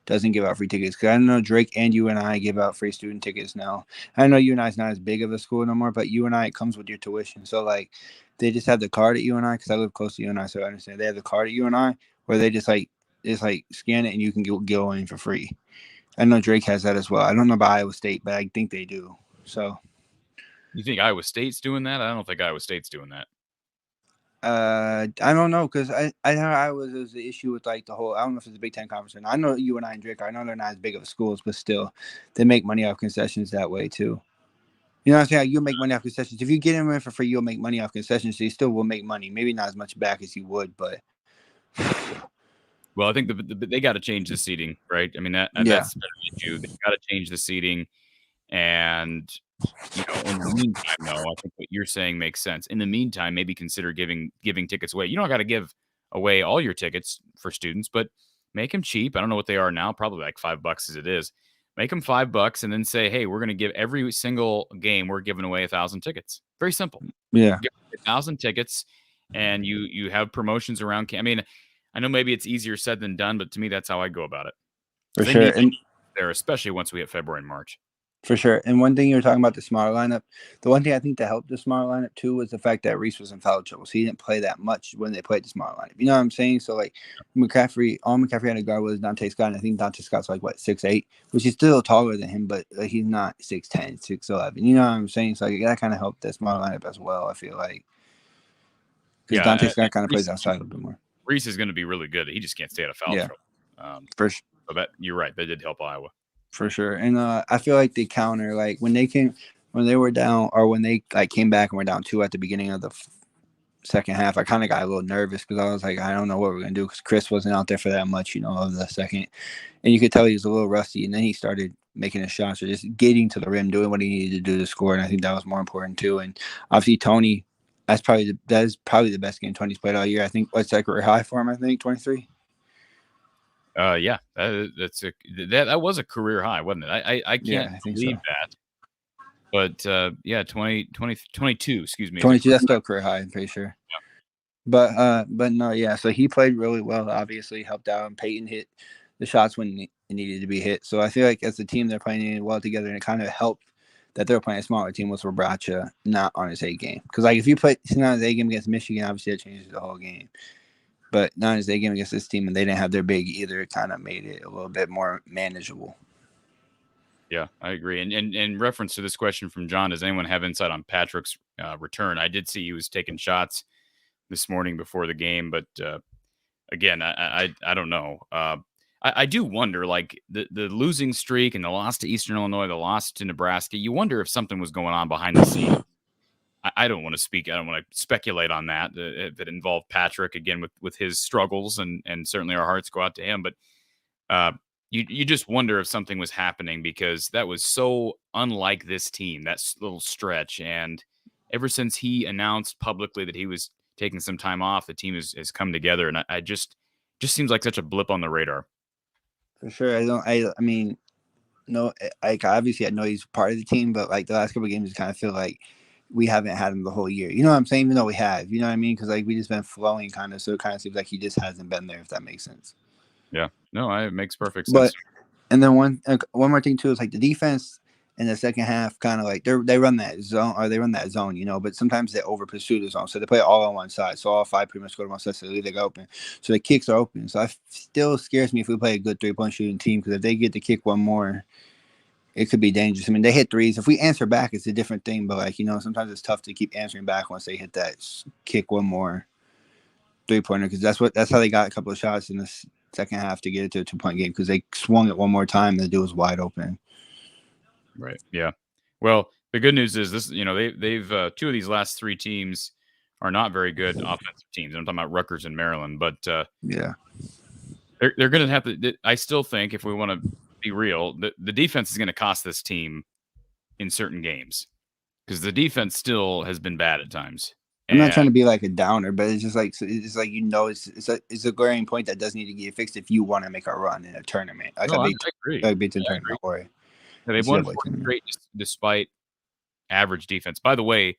doesn't give out free tickets. Because I know Drake and UNI give out free student tickets now. I know UNI is not as big of a school no more, but UNI, it comes with your tuition. So, like, they just have the card at UNI, because I live close to UNI, so I understand. They have the card at UNI where they just scan it and you can go in for free. I know Drake has that as well. I don't know about Iowa State, but I think they do. So. You think Iowa State's doing that? I don't think Iowa State's doing that. I don't know, because I know Iowa's the issue with the whole. I don't know if it's a Big Ten conference or not. I know UNI and Drake. I know they're not as big of schools, but still, they make money off concessions that way too. You know what I'm saying? You make money off concessions. If you get them in for free, you'll make money off concessions. So you still will make money. Maybe not as much back as you would, but. Well, I think they got to change the seating, right? I mean, that's an issue. They've got to change the seating, and. In the meantime, though, I think what you're saying makes sense. In the meantime, maybe consider giving tickets away. You don't got to give away all your tickets for students, but Make them cheap. I don't know what they are now, probably like $5 as it is. Make them $5 and then say, hey, we're going to give every single game, we're giving away 1,000 tickets. Very simple. Yeah. Give away 1,000 tickets, and you have promotions around. I mean, I know maybe it's easier said than done, but to me, that's how I go about it. For They sure. need And there, especially once we hit February and March. for sure. And one thing you were talking about the smaller lineup, the one thing I think that helped the smaller lineup too was the fact that Reese was in foul trouble. So he didn't play that much when they played the smaller lineup. You know what I'm saying? So like all McCaffrey had to guard was Dante Scott. And I think Dante Scott's like 6'8", which is still taller than him, but he's not 6'10", 6'11". You know what I'm saying? So like, that kind of helped that smaller lineup as well, I feel like. Because Dante Scott kind of plays outside a little bit more. Reese is going to be really good. He just can't stay out of foul trouble. For sure. So that you're right. That did help Iowa. For sure. And I feel like the counter, like when they were down, or when they like came back and were down 2 at the beginning of the second half, I kind of got a little nervous because I was like, I don't know what we're going to do, because Chris wasn't out there for that much, of the second. And you could tell he was a little rusty. And then he started making his shots, or just getting to the rim, doing what he needed to do to score. And I think that was more important too. And obviously Tony, that is probably the best game Tony's played all year. I think what's that career high for him? I think 23. Yeah, that was a career high, wasn't it? I can't believe that. But yeah, 22, excuse me. 22, that's still career high, I'm pretty sure. Yeah. But no, yeah. So he played really well, obviously helped out, and Peyton hit the shots when it needed to be hit. So I feel like as a team, they're playing well together, and it kind of helped that they're playing a smaller team with Rabracha not on his A game. Because like if you put not on his A game against Michigan, obviously that changes the whole game. But not as they game against this team, and they didn't have their big either. It kind of made it a little bit more manageable. Yeah, I agree. And in reference to this question from John, does anyone have insight on Patrick's return? I did see he was taking shots this morning before the game, but again, I don't know. I do wonder, like the losing streak and the loss to Eastern Illinois, the loss to Nebraska. You wonder if something was going on behind the scenes. I don't want to speak. I don't want to speculate on that. If it involved Patrick again with his struggles, and certainly our hearts go out to him. But you just wonder if something was happening, because that was so unlike this team, that little stretch. And ever since he announced publicly that he was taking some time off, the team has come together, and I just seems like such a blip on the radar. For sure, I mean, no, like obviously I know he's part of the team, but like the last couple of games, I kind of feel like we haven't had him the whole year. You know what I'm saying? Even though we have, you know what I mean? Because like we just been flowing kind of, so it kind of seems like he just hasn't been there, if that makes sense. Yeah, no, it makes perfect sense. And then one more thing too is like the defense in the second half, kind of like they run that zone, but sometimes they over pursue the zone, so they play all on one side. So all 5 pretty much go to one side, so they leave it open. So the kicks are open. So it still scares me if we play a good 3-point shooting team, because if they get to kick one more, it could be dangerous. I mean, they hit threes. If we answer back, it's a different thing. But like, sometimes it's tough to keep answering back once they hit that kick one more 3-pointer, because that's how they got a couple of shots in the second half to get it to a 2-point game, because they swung it one more time and the dude was wide open. Right. Yeah. Well, the good news is this. They've 2 of these last 3 teams are not very good offensive teams. I'm talking about Rutgers and Maryland, but yeah, they're going to have to. I still think, if we want to be real, the defense is going to cost this team in certain games, because the defense still has been bad at times. I'm not trying to be like a downer, but it's just like it's a glaring point that does need to get fixed if you want to make a run in a tournament. Like I agree. I agree. They've won 4 straight despite average defense. By the way,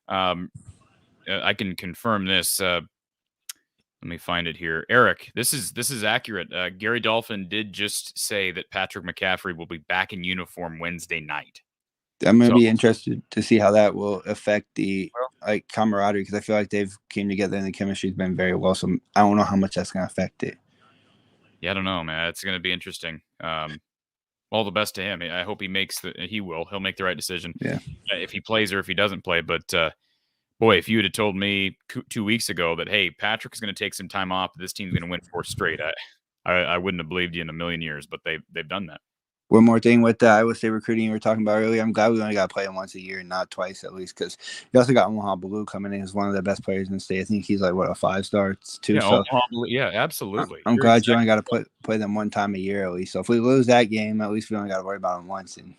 I can confirm this. Let me find it here. Eric, this is accurate. Gary Dolphin did just say that Patrick McCaffrey will be back in uniform Wednesday night. I'm going to be interested to see how that will affect the camaraderie, because I feel like they've came together and the chemistry's been very well. So I don't know how much that's going to affect it. Yeah, I don't know, man. It's going to be interesting. All the best to him. I hope he makes he'll make the right decision. Yeah. If he plays or if he doesn't play. But boy, if you had told me 2 weeks ago that, hey, Patrick's going to take some time off, this team's going to win 4 straight, I wouldn't have believed you in a million years. But they've done that. One more thing with the Iowa State recruiting you were talking about earlier, I'm glad we only got to play him once a year and not twice at least, because you also got Omaha Blue coming in as one of the best players in the state. I think he's like, a 5-star too. Yeah, absolutely. I'm glad you only got to play them one time a year at least. So if we lose that game, at least we only got to worry about them once and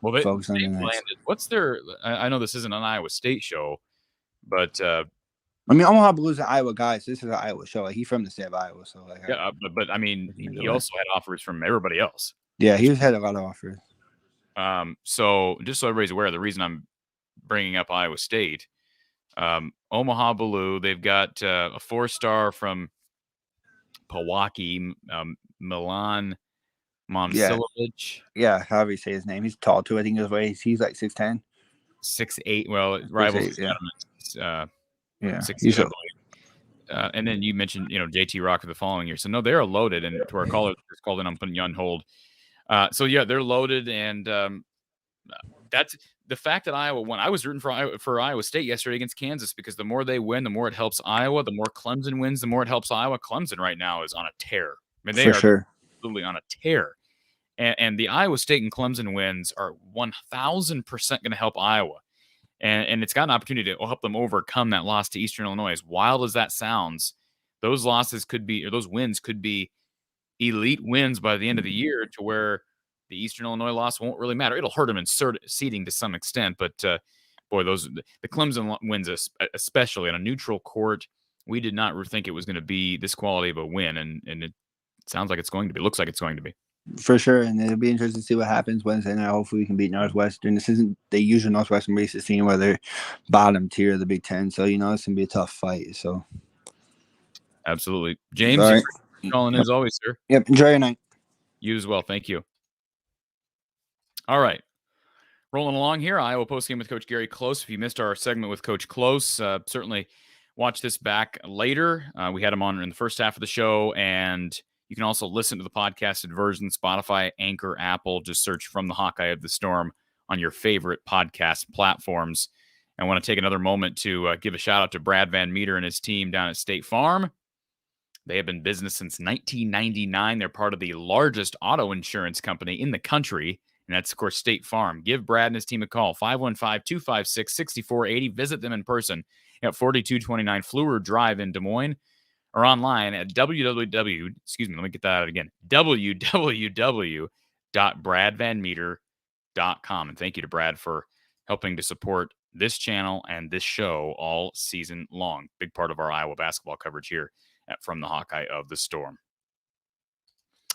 focus on the next. What's their – I know this isn't an Iowa State show, but I mean, Omaha Blues an Iowa guy, so this is an Iowa show. Like, he's from the state of Iowa, so like, Yeah, but I mean, Either he way. also had offers from everybody else. yeah, he had a lot of offers. So just so everybody's aware, the reason I'm bringing up Iowa State, Omaha Blue, they've got a 4-star from Pewaukee, Milan Momcilovic. Yeah, however you say his name. He's tall too. I think his weight. He's like 6'10". 6'8". Well, it rivals 6'8", yeah. Yeah, 6'8", he's I believe. And then you mentioned, JT Rock for the following year. So no, they're loaded. And to our caller that's called in, I'm putting you on hold. So yeah, they're loaded, and that's the fact that Iowa won. I was rooting for Iowa State yesterday against Kansas because the more they win, the more it helps Iowa. The more Clemson wins, the more it helps Iowa. Clemson right now is on a tear. I mean, they for are sure. absolutely on a tear. And the Iowa State and Clemson wins are 1,000% going to help Iowa. And it's got an opportunity to help them overcome that loss to Eastern Illinois. As wild as that sounds, those wins could be elite wins by the end of the year, to where the Eastern Illinois loss won't really matter. It'll hurt them in seeding to some extent, but boy, the Clemson wins, especially on a neutral court, we did not think it was going to be this quality of a win, and it sounds like it's going to be. Looks like it's going to be. For sure, and it'll be interesting to see what happens Wednesday night. Hopefully, we can beat Northwestern. This isn't the usual Northwestern race scene where they're bottom tier of the Big Ten, so it's gonna be a tough fight. So, absolutely, James, all right. Calling in as always, sir. Yep, enjoy your night. You as well. Thank you. All right, rolling along here. Iowa postgame with Coach Gary Close. If you missed our segment with Coach Close, certainly watch this back later. We had him on in the first half of the show, and you can also listen to the podcasted version, Spotify, Anchor, Apple. Just search From the Hawkeye of the Storm on your favorite podcast platforms. I want to take another moment to give a shout out to Brad Van Meter and his team down at State Farm. They have been in business since 1999. They're part of the largest auto insurance company in the country, and that's, of course, State Farm. Give Brad and his team a call, 515-256-6480. Visit them in person at 4229 Fleur Drive in Des Moines, or online at www.bradvanmeter.com. And thank you to Brad for helping to support this channel and this show all season long. Big part of our Iowa basketball coverage here at From the Hawkeye of the Storm.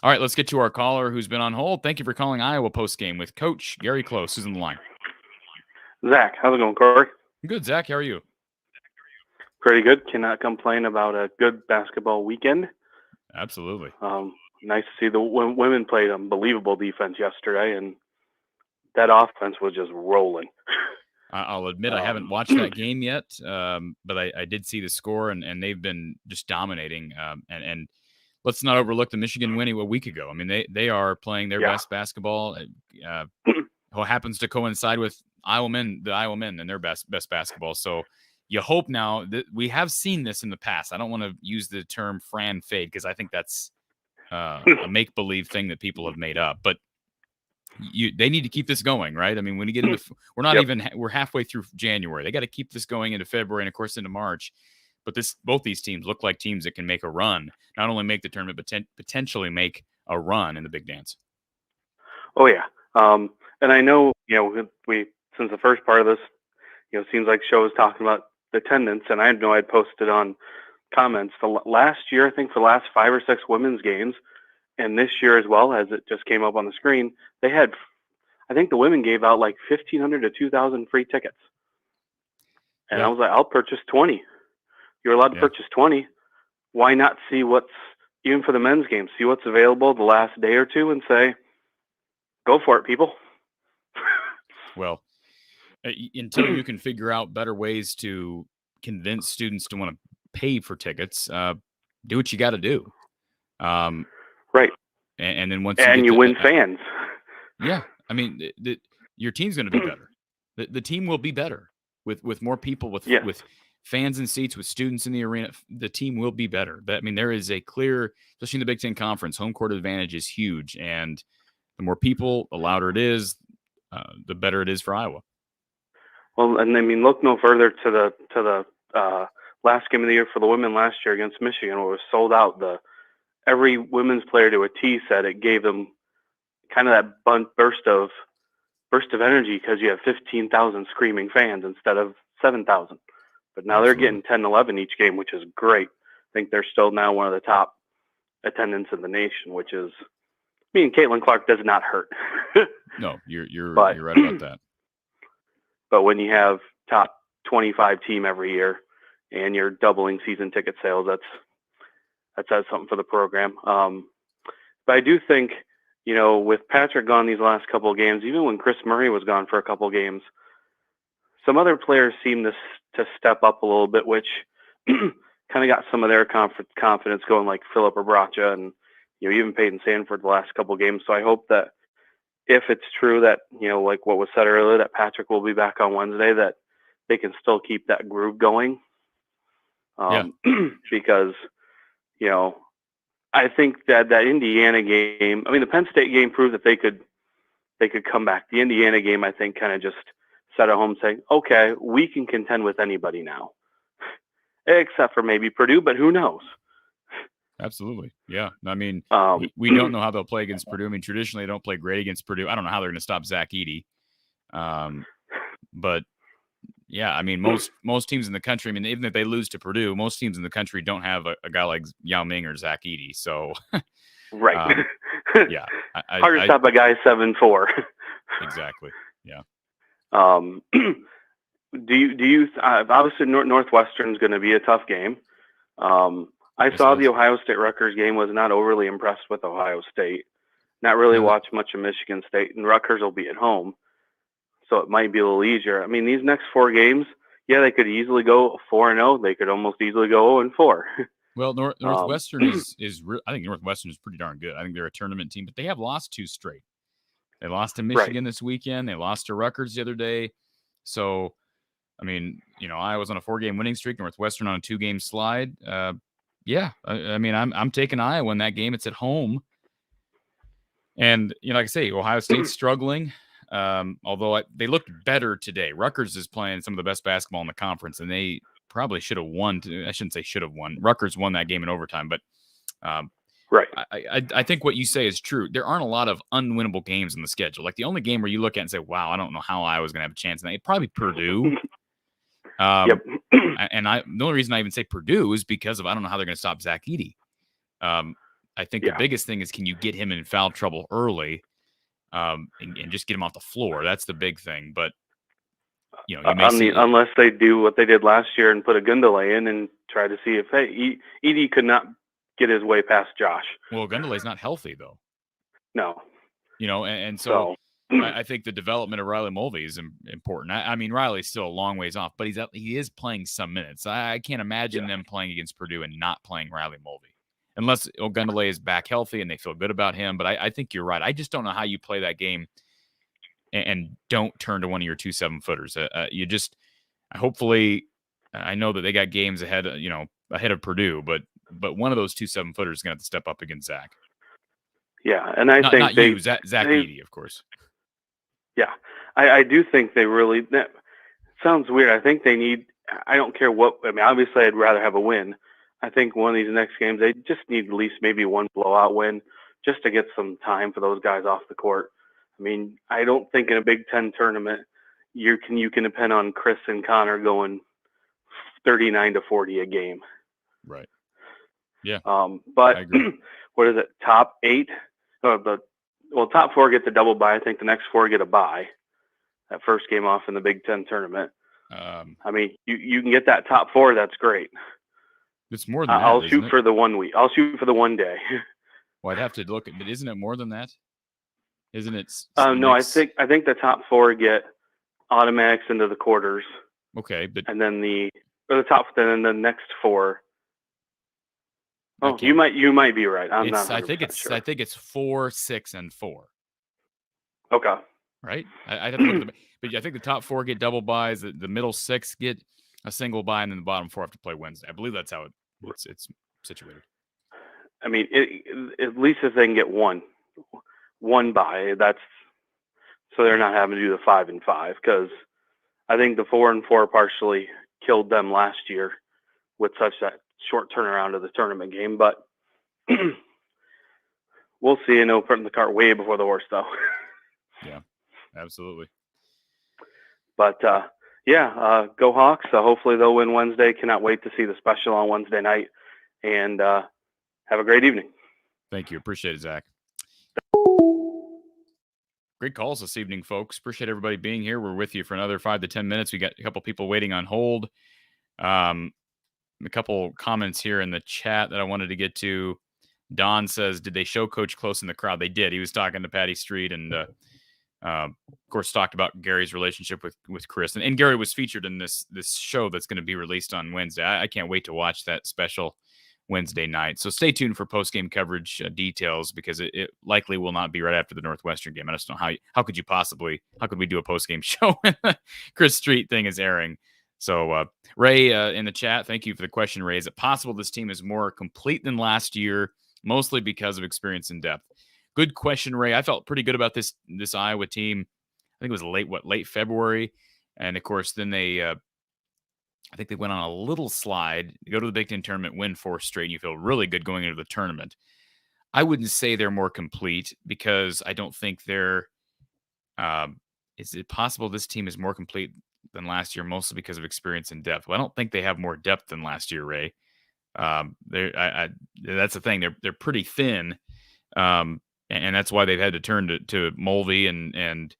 All right, let's get to our caller who's been on hold. Thank you for calling Iowa postgame with Coach Gary Close, who's on the line. Zach, how's it going, Corey? Good, Zach. How are you? Pretty good. Cannot complain about a good basketball weekend. Absolutely. Nice to see the women played unbelievable defense yesterday, and that offense was just rolling. I'll admit I haven't watched that game yet, but I did see the score, and they've been just dominating. And let's not overlook the Michigan win a week ago. I mean, they are playing their best basketball. Who happens to coincide with the Iowa men and their best basketball. So you hope now that we have seen this in the past. I don't want to use the term Fran fade because I think that's a make-believe thing that people have made up. But they need to keep this going, right? I mean, when you get into we're halfway through January. They got to keep this going into February and, of course, into March. But both these teams look like teams that can make a run, not only make the tournament, but potentially make a run in the big dance. Oh, yeah. And I know, we since the first part of this, seems like show is talking about the attendance, and I know I'd posted on comments the last year, I think for the last 5 or 6 women's games, and this year as well, as it just came up on the screen, they had, I think the women gave out like 1,500 to 2,000 free tickets. And I was like, I'll purchase 20. You're allowed to purchase 20. Why not see even for the men's game, see what's available the last day or two and say, go for it, people. Well, until you can figure out better ways to convince students to want to pay for tickets, do what you got to do. Right. And then once you win fans. Yeah. I mean, your team's going to be better. The team will be better with more people, with fans in seats, with students in the arena. The team will be better. I mean, there is a clear, especially in the Big Ten Conference, home court advantage is huge. And the more people, the louder it is, the better it is for Iowa. Well, and I mean, look no further to the last game of the year for the women last year against Michigan, where it was sold out. Every women's player to a T said it gave them kind of that burst of energy because you have 15,000 screaming fans instead of 7,000. But now they're getting 10, 11 each game, which is great. I think they're still now one of the top attendance in the nation, which is, I mean, Caitlin Clark does not hurt. No, you're right about that. But when you have top 25 team every year and you're doubling season ticket sales, that says something for the program. But I do think, with Patrick gone these last couple of games, even when Chris Murray was gone for a couple of games, some other players seem to step up a little bit, which kind of got some of their confidence going, like Philip Abracha and even Peyton Sanford the last couple of games. So I hope that if it's true that like what was said earlier, that Patrick will be back on Wednesday, that they can still keep that groove going. Because I think that Indiana game, I mean, the Penn State game proved that they could come back. The Indiana game, I think, kind of just set at home saying, okay, we can contend with anybody now, except for maybe Purdue, but who knows? Absolutely. Yeah. I mean, we don't know how they'll play against Purdue. I mean, traditionally, they don't play great against Purdue. I don't know how they're going to stop Zach Edey. But yeah, I mean, most teams in the country, I mean, even if they lose to Purdue, most teams in the country don't have a guy like Yao Ming or Zach Edey. So, right. Yeah. Hard to stop a guy 7'4". Exactly. Yeah. Do you obviously Northwestern's going to be a tough game. I saw the Ohio State Rutgers game, was not overly impressed with Ohio State. Not really watched much of Michigan State, and Rutgers will be at home, so it might be a little easier. I mean, these next 4 games, they could easily go 4-0. They could almost easily go 0-4. Well, Northwestern I think Northwestern is pretty darn good. I think they're a tournament team, but they have lost 2 straight. They lost to Michigan this weekend. They lost to Rutgers the other day. So, I mean, Iowa's on a 4-game winning streak. Northwestern on a 2-game slide. Yeah, I mean, I'm taking Iowa in that game. It's at home. And, like I say, Ohio State's struggling, although they looked better today. Rutgers is playing some of the best basketball in the conference, and they probably should have won. I shouldn't say should have won. Rutgers won that game in overtime, but right. I think what you say is true. There aren't a lot of unwinnable games in the schedule. Like the only game where you look at and say, wow, I don't know how Iowa's going to have a chance in that. It'd probably Purdue. Yep. And the only reason I even say Purdue is because of I don't know how they're going to stop Zach Edey. I think the biggest thing is, can you get him in foul trouble early, and just get him off the floor? That's the big thing. But unless they do what they did last year and put a Gundelay in and try to see if Edey could not get his way past Josh. Well, Gundelay's not healthy though. No. And so I think the development of Riley Mulvey is important. I mean, Riley's still a long ways off, but he is playing some minutes. I can't imagine them playing against Purdue and not playing Riley Mulvey, unless Gundelay is back healthy and they feel good about him. But I think you're right. I just don't know how you play that game and don't turn to one of your 2 7-footers. Hopefully, I know that they got games ahead of Purdue, but one of those 2 7-footers is going to have to step up against Zach. Yeah, and I think Zach Edey, of course. Yeah, I do think they really. That sounds weird. I think they need. I don't care what. I mean, obviously, I'd rather have a win. I think one of these next games, they just need at least maybe one blowout win, just to get some time for those guys off the court. I mean, I don't think in a Big Ten tournament you can depend on Chris and Connor going 39-40 a game. Right. Yeah. But what is it? Top 8? Top 4 get the double bye. I think the next 4 get a bye. That first game off in the Big Ten tournament. I mean, you can get that top 4. That's great. It's more than that. I'll shoot for the 1 week. I'll shoot for the 1 day. Well, I'd have to look at, but isn't it more than that? Isn't it? No, I think the top 4 get automatics into the quarters. Okay, but and then the next 4. Oh, you might be right. I'm not. I think it's 4, 6, and 4. Okay. Right. I have to look at but I think the top 4 get double buys. The middle 6 get a single buy, and then the bottom 4 have to play Wednesday. I believe that's how it's situated. I mean, at least if they can get one buy, that's so they're not having to do the 5 and 5, because I think the 4 and 4 partially killed them last year with such that short turnaround of the tournament game. But we'll see. I know putting the cart way before the horse, though. Yeah, absolutely. But Go Hawks. Hopefully they'll win Wednesday. Cannot wait to see the special on Wednesday night. And have a great evening. Thank you. Appreciate it, Zach. Great calls this evening, folks. Appreciate everybody being here. We're with you for another 5 to 10 minutes. We got a couple people waiting on hold. A couple comments here in the chat that I wanted to get to. Don says, did they show Coach Close in the crowd? They did. He was talking to Patty Street and, of course, talked about Gary's relationship with Chris. And Gary was featured in this show that's going to be released on Wednesday. I can't wait to watch that special Wednesday night. So stay tuned for post-game coverage details, because it likely will not be right after the Northwestern game. I just don't know how could we do a post-game show when the Chris Street thing is airing? So Ray in the chat, thank you for the question, Ray. Is it possible this team is more complete than last year, mostly because of experience and depth? Good question, Ray. I felt pretty good about this Iowa team. I think it was late February. And of course, then I think they went on a little slide, go to the Big Ten tournament, win 4 straight, and you feel really good going into the tournament. I wouldn't say they're more complete, because I don't think they're is it possible this team is more complete than last year, mostly because of experience and depth? Well, I don't think they have more depth than last year, Ray. That's the thing. They're pretty thin, and that's why they've had to turn to Mulvey and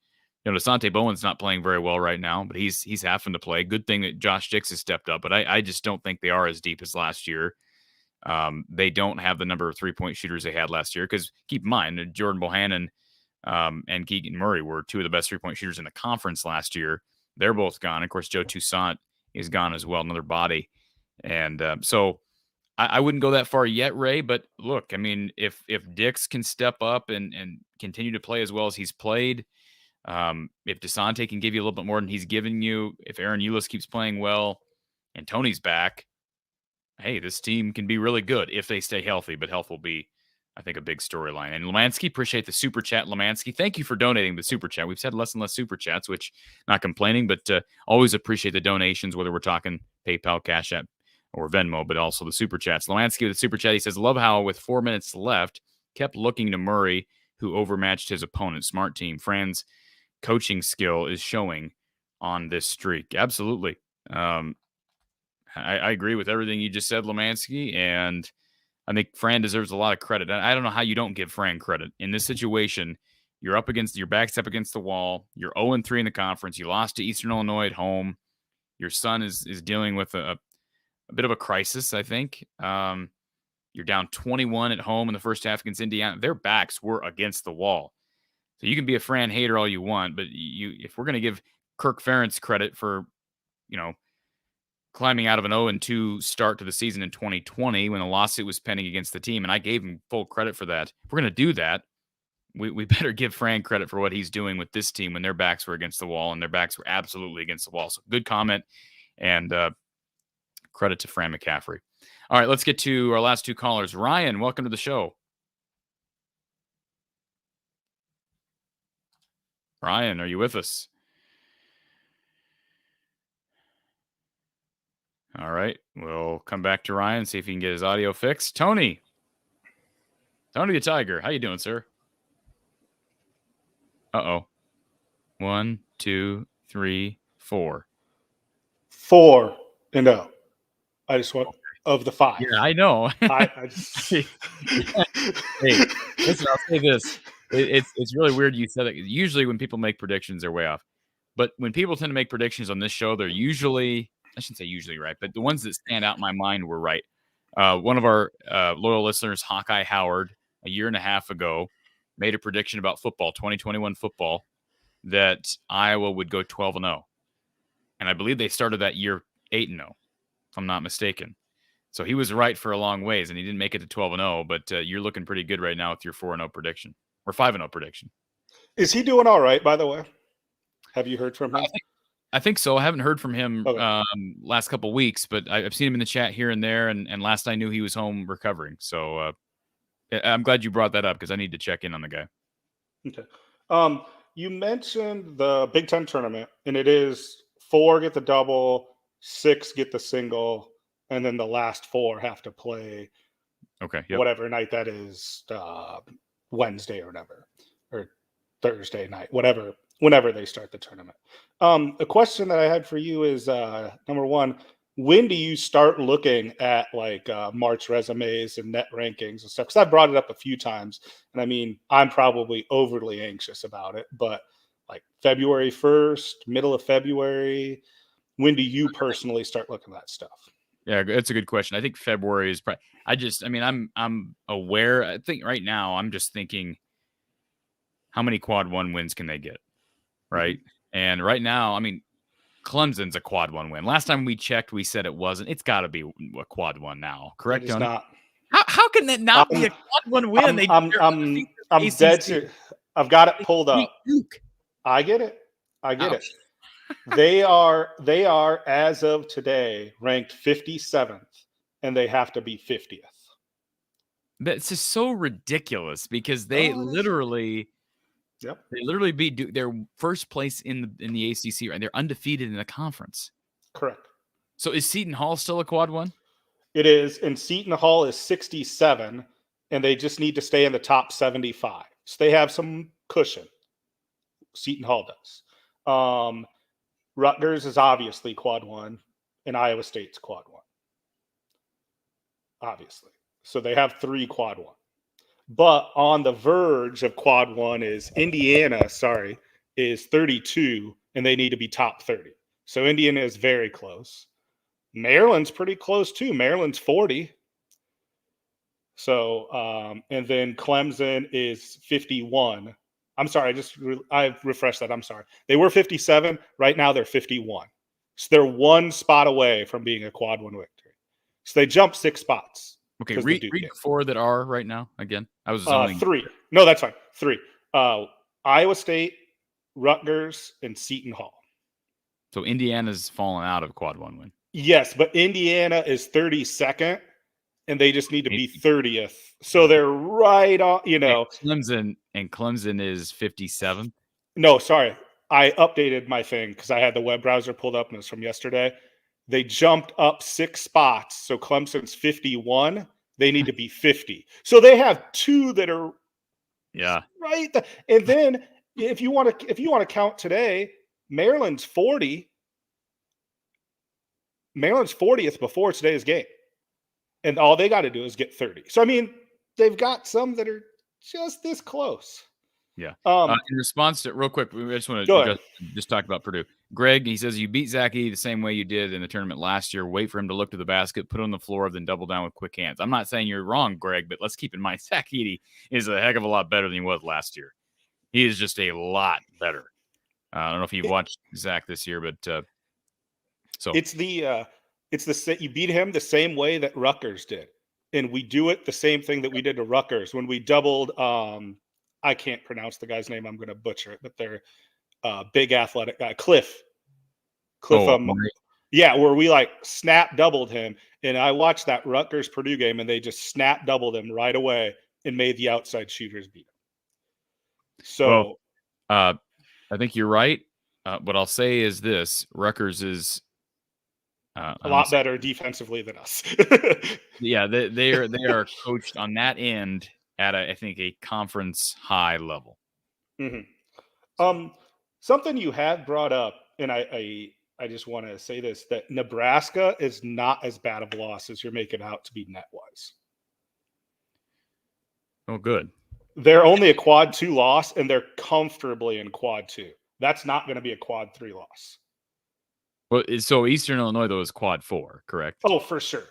Desante Bowen's not playing very well right now, but he's having to play. Good thing that Josh Dix has stepped up, but I just don't think they are as deep as last year. They don't have the number of 3-point shooters they had last year, because keep in mind, Jordan Bohannon and Keegan Murray were 2 of the best 3-point shooters in the conference last year. They're both gone. Of course, Joe Toussaint is gone as well, another body. And so I wouldn't go that far yet, Ray. But look, I mean, if Dix can step up and continue to play as well as he's played, if Desante can give you a little bit more than he's giving you, if Aaron Eulis keeps playing well and Tony's back, hey, this team can be really good if they stay healthy. But health will be, I think, a big storyline. And Lemansky, appreciate the super chat. Lemansky, thank you for donating the super chat. We've had less and less super chats, which not complaining, but always appreciate the donations, whether we're talking PayPal, Cash App, or Venmo, but also the super chats. Lemansky with the super chat, he says, love how with 4 minutes left, kept looking to Murray, who overmatched his opponent. Smart team. Fran's coaching skill is showing on this streak. Absolutely. I agree with everything you just said, Lemansky, and I think Fran deserves a lot of credit. I don't know how you don't give Fran credit. In this situation, your back's up against the wall. You're 0-3 in the conference. You lost to Eastern Illinois at home. Your son is dealing with a bit of a crisis, I think. You're down 21 at home in the first half against Indiana. Their backs were against the wall. So you can be a Fran hater all you want, but if we're going to give Kirk Ferentz credit for, climbing out of an 0-2 start to the season in 2020 when a lawsuit was pending against the team, and I gave him full credit for that. If we're going to do that, we better give Fran credit for what he's doing with this team when their backs were against the wall, and their backs were absolutely against the wall. So good comment, and credit to Fran McCaffrey. All right, let's get to our last 2 callers. Ryan, welcome to the show. Ryan, are you with us? All right, we'll come back to Ryan, see if he can get his audio fixed. Tony the Tiger, how you doing, sir? Uh-oh. 1, 2, 3, 4. 4-0. I just want of the 5. Yeah, I know. I just... Hey, listen, I'll say this. It's really weird you said it. Usually when people make predictions, they're way off. But when people tend to make predictions on this show, they're usually, I shouldn't say usually right, but the ones that stand out in my mind were right. One of our loyal listeners, Hawkeye Howard, a year and a half ago, made a prediction about football, 2021 football, that Iowa would go 12-0. And I believe they started that year 8-0, if I'm not mistaken. So he was right for a long ways, and he didn't make it to 12-0, but you're looking pretty good right now with your 4-0 prediction, or 5-0 prediction. Is he doing all right, by the way? Have you heard from him? I think so. I haven't heard from him Okay. Last couple of weeks, but I've seen him in the chat here and there, and last I knew he was home recovering. So I'm glad you brought that up, because I need to check in on the guy. Okay. You mentioned the Big Ten tournament, and it is 4 get the double, 6 get the single, and then the last 4 have to play whatever night that is, Wednesday or whatever, or Thursday night, whatever whenever they start the tournament. A question that I had for you is number one, when do you start looking at like March resumes and net rankings and stuff? Because I brought it up a few times, and I mean, I'm probably overly anxious about it, but like February 1st, middle of February, when do you personally start looking at that stuff? Yeah, that's a good question. I think February is probably. I'm aware. I think right now I'm just thinking, how many quad one wins can they get, right? And right now, I mean, Clemson's a quad one win. Last time we checked, we said it wasn't. It's got to be a quad one now, correct? It is not. How can that not be a quad one win? I'm dead serious. I've got it pulled up. I get it. They are as of today ranked 57th, and they have to be 50th. That's just so ridiculous because they literally beat their first place in the ACC, and they're undefeated in the conference. Correct. So is Seton Hall still a quad one? It is, and Seton Hall is 67, and they just need to stay in the top 75. So they have some cushion. Seton Hall does. Rutgers is obviously quad one, and Iowa State's quad one. Obviously. So they have 3 quad one. But on the verge of quad one is Indiana, is 32, and they need to be top 30. So Indiana is very close. Maryland's pretty close too. Maryland's 40. So, and then Clemson is 51. I'm sorry, I refreshed that. I'm sorry. They were 57. Right now they're 51. So they're 1 spot away from being a quad one victory. So they jumped 6 spots. Okay, read 4 that are right now again. I was 3. No, that's fine. 3. Iowa State, Rutgers, and Seton Hall. So Indiana's fallen out of quad one win. Yes, but Indiana is 32nd, and they just need to be 30th. So they're right on, Clemson is 57th. No, sorry. I updated my thing because I had the web browser pulled up and it's from yesterday. They jumped up 6 spots. So Clemson's 51. They need to be 50. So they have 2 that are right. And then if you want to count today, Maryland's 40. Maryland's 40th before today's game. And all they got to do is get 30. So, I mean, they've got some that are just this close. Yeah. In response to, real quick, we just want to just talk about Purdue. Greg, he says, you beat Zach Edey the same way you did in the tournament last year. Wait for him to look to the basket, put it on the floor, then double down with quick hands. I'm not saying you're wrong, Greg, but let's keep in mind Zach Edey is a heck of a lot better than he was last year. He is just a lot better. I don't know if you've watched Zach this year, but so it's you beat him the same way that Rutgers did, and we do it the same thing that we did to Rutgers when we doubled. I can't pronounce the guy's name. I'm going to butcher it, but they're big athletic guy, Cliff. Where we like snap doubled him, and I watched that Rutgers Purdue game, and they just snap doubled him right away and made the outside shooters beat him. So, I think you're right. What I'll say is this: Rutgers is a lot better defensively than us. Yeah, they are coached on that end at I think a conference high level. Mm-hmm. Something you had brought up, and I just want to say this, that Nebraska is not as bad of a loss as you're making out to be net wise. Oh, good. They're only a quad 2 loss, and they're comfortably in quad 2. That's not going to be a quad 3 loss. Well, so Eastern Illinois, though, is quad 4, correct? Oh, for sure.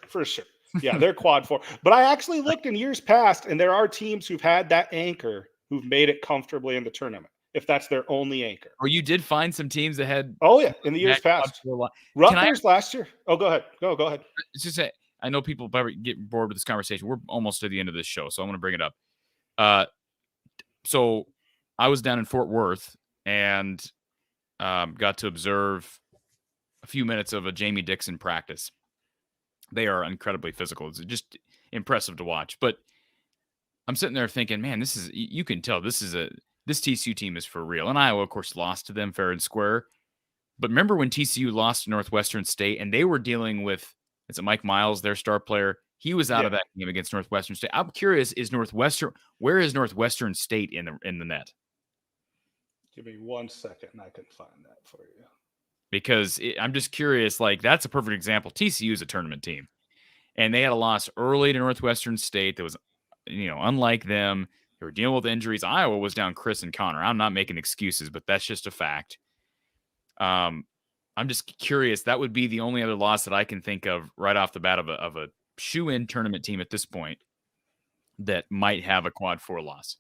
Yeah, they're quad 4. But I actually looked in years past, and there are teams who've had that anchor who've made it comfortably in the tournament, if that's their only anchor. Or you did find some teams that had... Oh, yeah, in the years past. Rutgers last year. Oh, go ahead. Go ahead. It's just I know people probably get bored with this conversation. We're almost to the end of this show, so I'm going to bring it up. So I was down in Fort Worth and got to observe a few minutes of a Jamie Dixon practice. They are incredibly physical. It's just impressive to watch. But I'm sitting there thinking, man, you can tell this TCU team is for real. And Iowa, of course, lost to them fair and square. But remember when TCU lost to Northwestern State and they were dealing with, is it Mike Miles, their star player? He was out of that game against Northwestern State. I'm curious, where is Northwestern State in the net? Give me 1 second and I can find that for you. Because I'm just curious, like, that's a perfect example. TCU is a tournament team, and they had a loss early to Northwestern State that was, unlike them. They were dealing with injuries. Iowa was down Chris and Connor. I'm not making excuses, but that's just a fact. I'm just curious. That would be the only other loss that I can think of right off the bat of a shoe-in tournament team at this point that might have a quad 4 loss.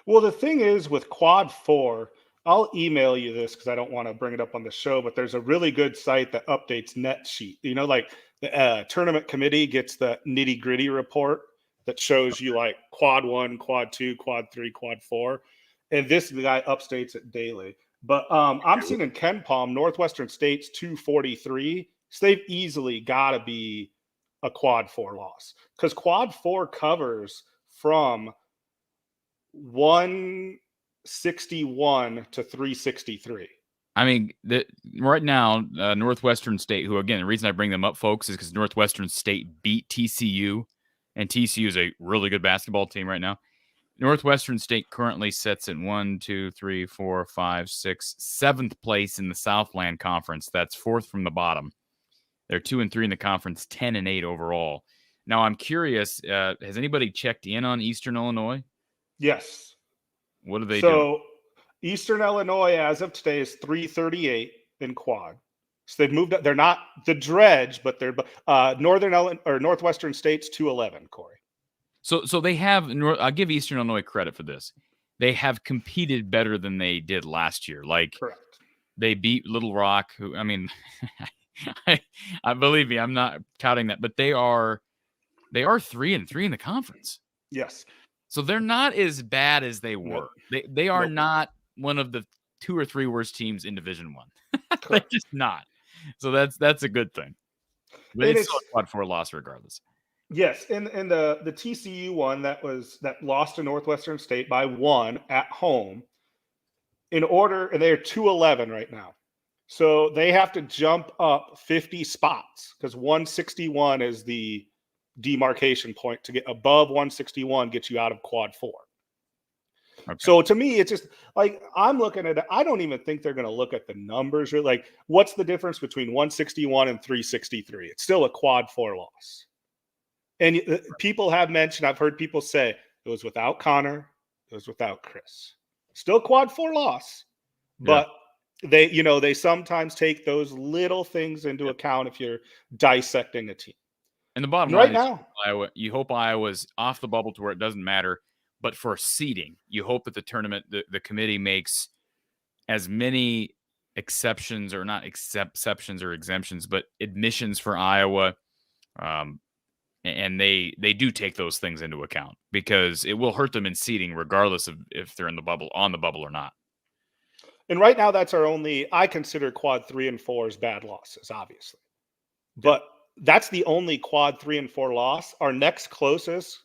Well, the thing is with quad 4, I'll email you this because I don't want to bring it up on the show, but there's a really good site that updates net sheet. Like the tournament committee gets the nitty gritty report that shows you like quad 1, quad 2, quad 3, quad 4. And this guy updates it daily. But I'm seeing in Ken Palm, Northwestern State's 243. So they've easily got to be a quad 4 loss because quad 4 covers from 161 to 363. I mean, right now, Northwestern State, who, again, the reason I bring them up, folks, is because Northwestern State beat TCU, and TCU is a really good basketball team right now. Northwestern State currently sits at 7th place in the Southland Conference. That's 4th from the bottom. They're 2-3 in the conference, 10-8 overall. Now, I'm curious, has anybody checked in on Eastern Illinois? Yes. What do they do? So Eastern Illinois, as of today, is 338 in quad. So they've moved up. They're not the dredge, but they're Northwestern State's 211, Corey. So they have. I'll give Eastern Illinois credit for this. They have competed better than they did last year. Like, correct. They beat Little Rock, who, I mean, I believe me, I'm not touting that, but they are 3-3 in the conference. Yes. So they're not as bad as they were. Nope. They are not one of the 2 or 3 worst teams in Division I. They're just not. So that's a good thing. But it's still a quad 4 loss regardless. Yes, and the TCU one that lost to Northwestern State by 1 at home. And they're 211 right now. So they have to jump up 50 spots because 161 is the demarcation point. To get above 161 gets you out of quad 4. Okay. So to me, it's just like I'm looking at it. I don't even think they're going to look at the numbers. Or like, what's the difference between 161 and 363? It's still a quad 4 loss. And people have mentioned, I've heard people say it was without Connor, it was without Chris. Still quad 4 loss, but they sometimes take those little things into account if you're dissecting a team. And the bottom line is Iowa, you hope Iowa's off the bubble to where it doesn't matter. But for seeding, you hope that the tournament, the committee makes as many exceptions, or not exceptions or exemptions, but admissions for Iowa. And they do take those things into account because it will hurt them in seeding regardless of if they're on the bubble or not. And right now, that's our only. I consider quad 3 and 4 as bad losses, obviously, but that's the only quad 3 and 4 loss. Our next closest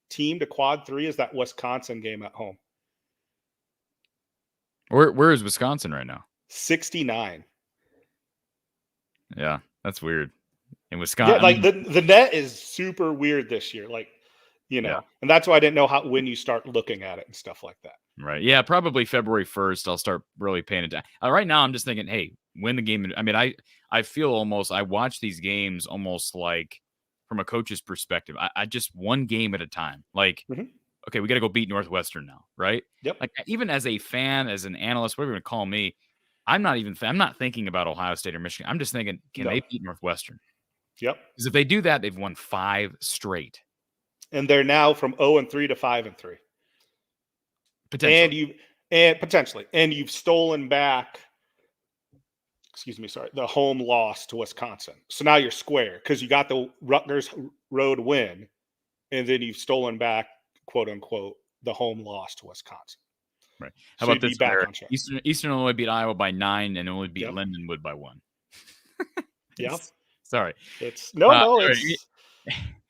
team to quad 3 is that Wisconsin game at home. Where is Wisconsin right now? 69. Yeah, that's weird. In Wisconsin, like the net is super weird this year. Like, and that's why I didn't know when you start looking at it and stuff like that. Right. Yeah, probably February 1st, I'll start really paying attention. Right now, I'm just thinking, hey, win the game. I mean, I feel almost, I watch these games almost like from a coach's perspective. I just one game at a time. Like, okay, we got to go beat Northwestern now, right? Yep. Like, even as a fan, as an analyst, whatever you want to call me, I'm not thinking about Ohio State or Michigan. I'm just thinking, can they beat Northwestern? Yep. Because if they do that, they've won 5 straight. And they're now from 0-3 to 5-3. Potentially. And you've stolen back, the home loss to Wisconsin. So now you're square because you got the Rutgers road win, and then you've stolen back, quote unquote, the home loss to Wisconsin. Right. How about this? Eastern Illinois beat Iowa by 9 and only beat Lindenwood by 1. Yeah. Sorry. It's it's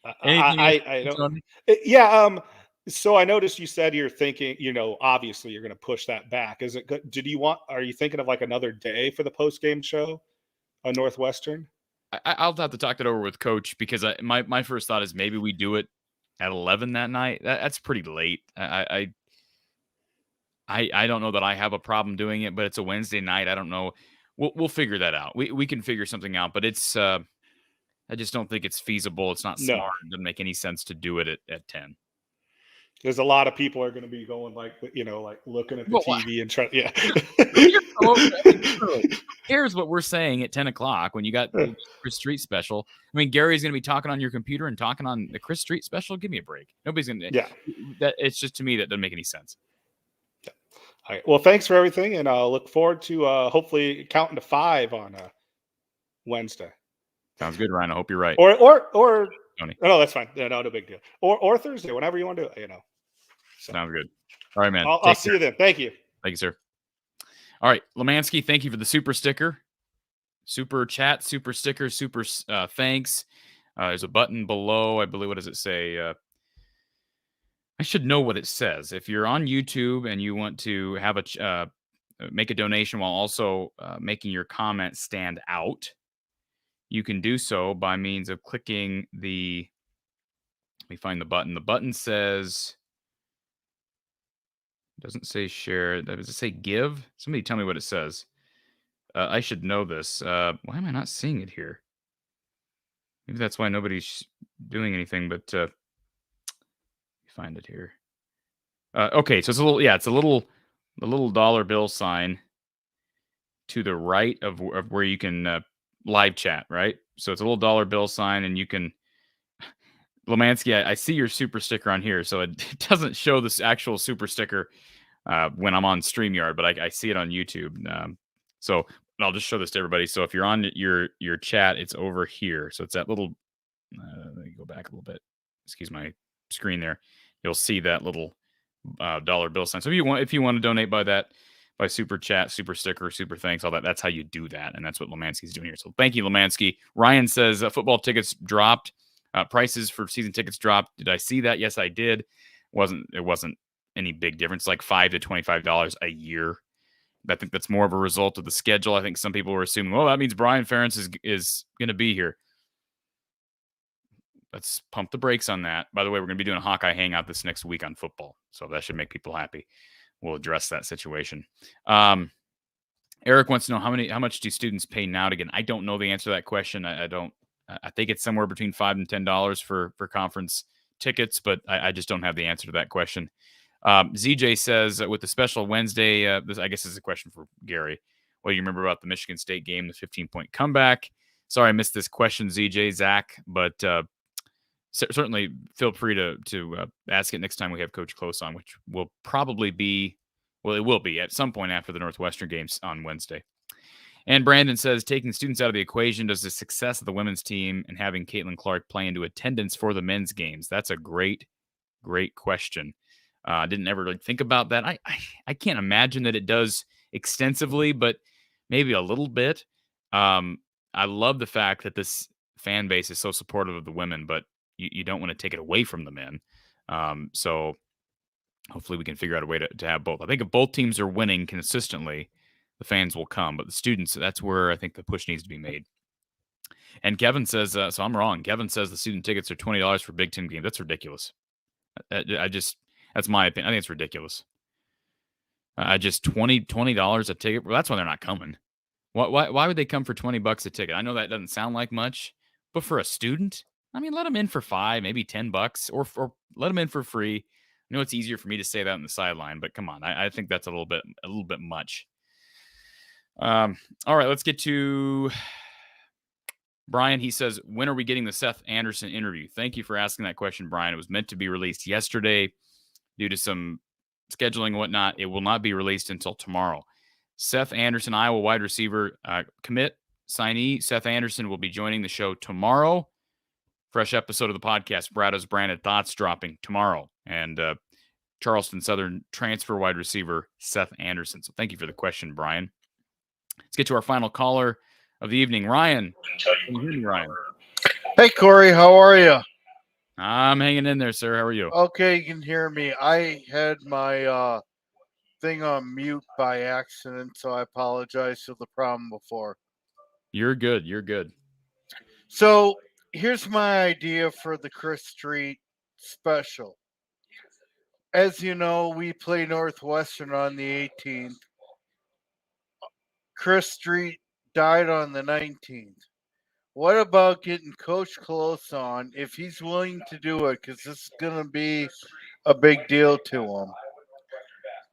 I don't. Yeah. So I noticed you said you're thinking, obviously you're going to push that back. Is it good? Are you thinking of like another day for the post-game show on Northwestern? I'll have to talk that over with Coach because my first thought is maybe we do it at 11 that night. That's pretty late. I don't know that I have a problem doing it, but it's a Wednesday night. I don't know. We'll figure that out. We can figure something out, but it's I just don't think it's feasible. It's not No. smart. It doesn't make any sense to do it at 10. There's a lot of people are going to be going like looking at the Well, TV and trying. Yeah. Who cares what we're saying at 10 o'clock when you got the Chris Street special? I mean, Gary's going to be talking on your computer and talking on the Chris Street special. Give me a break. Nobody's going to. Yeah. That it's just, to me, that doesn't make any sense. All right. Well, thanks for everything, and I'll look forward to hopefully counting to 5 on Wednesday. Sounds good, Ryan. I hope you're right. Or Tony. No, that's fine. No, no big deal. Or Thursday, whenever you want to do it. So. Sounds good. All right, man. I'll see you then. Thank you. Thank you, sir. All right, Lemansky, thank you for the super sticker, super chat, super sticker, super thanks. There's a button below. I believe. What does it say? I should know what it says. If you're on YouTube and you want to have make a donation while also making your comment stand out, you can do so by means of clicking the. Let me find the button. The button says. Doesn't say share. Does it say give? Somebody tell me what it says. I should know this. Why am I not seeing it here? Maybe that's why nobody's doing anything, but find it here. Okay, so it's a little dollar bill sign to the right of where you can live chat, right? So it's a little dollar bill sign, and you can. Lemansky, I see your super sticker on here, so it doesn't show this actual super sticker when I'm on StreamYard, but I see it on YouTube. So I'll just show this to everybody. So if you're on your chat, it's over here. So it's that little. Let me go back a little bit. Excuse my screen there. You'll see that little dollar bill sign. So if you want to donate by super chat, super sticker, super thanks, all that, that's how you do that, and that's what Lemansky's doing here. So thank you, Lemansky. Ryan says football tickets dropped. Prices for season tickets dropped. Did I see that? Yes, I did. It wasn't any big difference, like $5 to $25 a year. I think that's more of a result of the schedule. I think some people were assuming, well, that means Brian Ferentz is going to be here. Let's pump the brakes on that. By the way, we're going to be doing a Hawkeye hangout this next week on football, so that should make people happy. We'll address that situation. Eric wants to know how much do students pay now to get? I don't know the answer to that question. I don't. I think it's somewhere between $5 and $10 for conference tickets, but I just don't have the answer to that question. ZJ says with the special Wednesday, this I guess is a question for Gary. What do you remember about the Michigan State game, the 15-point comeback? Sorry, I missed this question, ZJ, Zach, but certainly feel free to ask it next time we have Coach Close on, which will probably be, well, it will be at some point after the Northwestern games on Wednesday. And Brandon says, taking students out of the equation, does the success of the women's team and having Caitlin Clark play into attendance for the men's games? That's a great, great question. I didn't ever really think about that. I can't imagine that it does extensively, but maybe a little bit. I love the fact that this fan base is so supportive of the women, but you don't want to take it away from the men. So hopefully we can figure out a way to have both. I think if both teams are winning consistently, the fans will come, but the students, that's where I think the push needs to be made. And Kevin says, so I'm wrong. Kevin says the student tickets are $20 for Big Ten games. That's ridiculous. That's my opinion. I think it's ridiculous. Just $20 a ticket. Well, that's why they're not coming. Why would they come for $20 a ticket? I know that doesn't sound like much, but for a student, I mean, let them in for $5, maybe $10, or let them in for free. I know it's easier for me to say that on the sideline, but come on, I think that's a little bit much. All right, let's get to Brian. He says, when are we getting the Seth Anderson interview? Thank you for asking that question, Brian. It was meant to be released yesterday due to some scheduling and whatnot. It will not be released until tomorrow. Seth Anderson, Iowa wide receiver, commit signee. Seth Anderson will be joining the show tomorrow. Fresh episode of the podcast, Brado's Branded Thoughts, dropping tomorrow. And Charleston Southern transfer wide receiver, Seth Anderson. So thank you for the question, Brian. Let's get to our final caller of the evening. Ryan. Can you hear me, Ryan? Hey, Corey. How are you? I'm hanging in there, sir. How are you? Okay, you can hear me. I had my thing on mute by accident, so I apologize for the problem before. You're good. You're good. So here's my idea for the Chris Street special. as you know, we play Northwestern on the 18th. Chris Street died on the 19th. What about getting Coach Close on if he's willing to do it? Because this is going to be a big deal to him.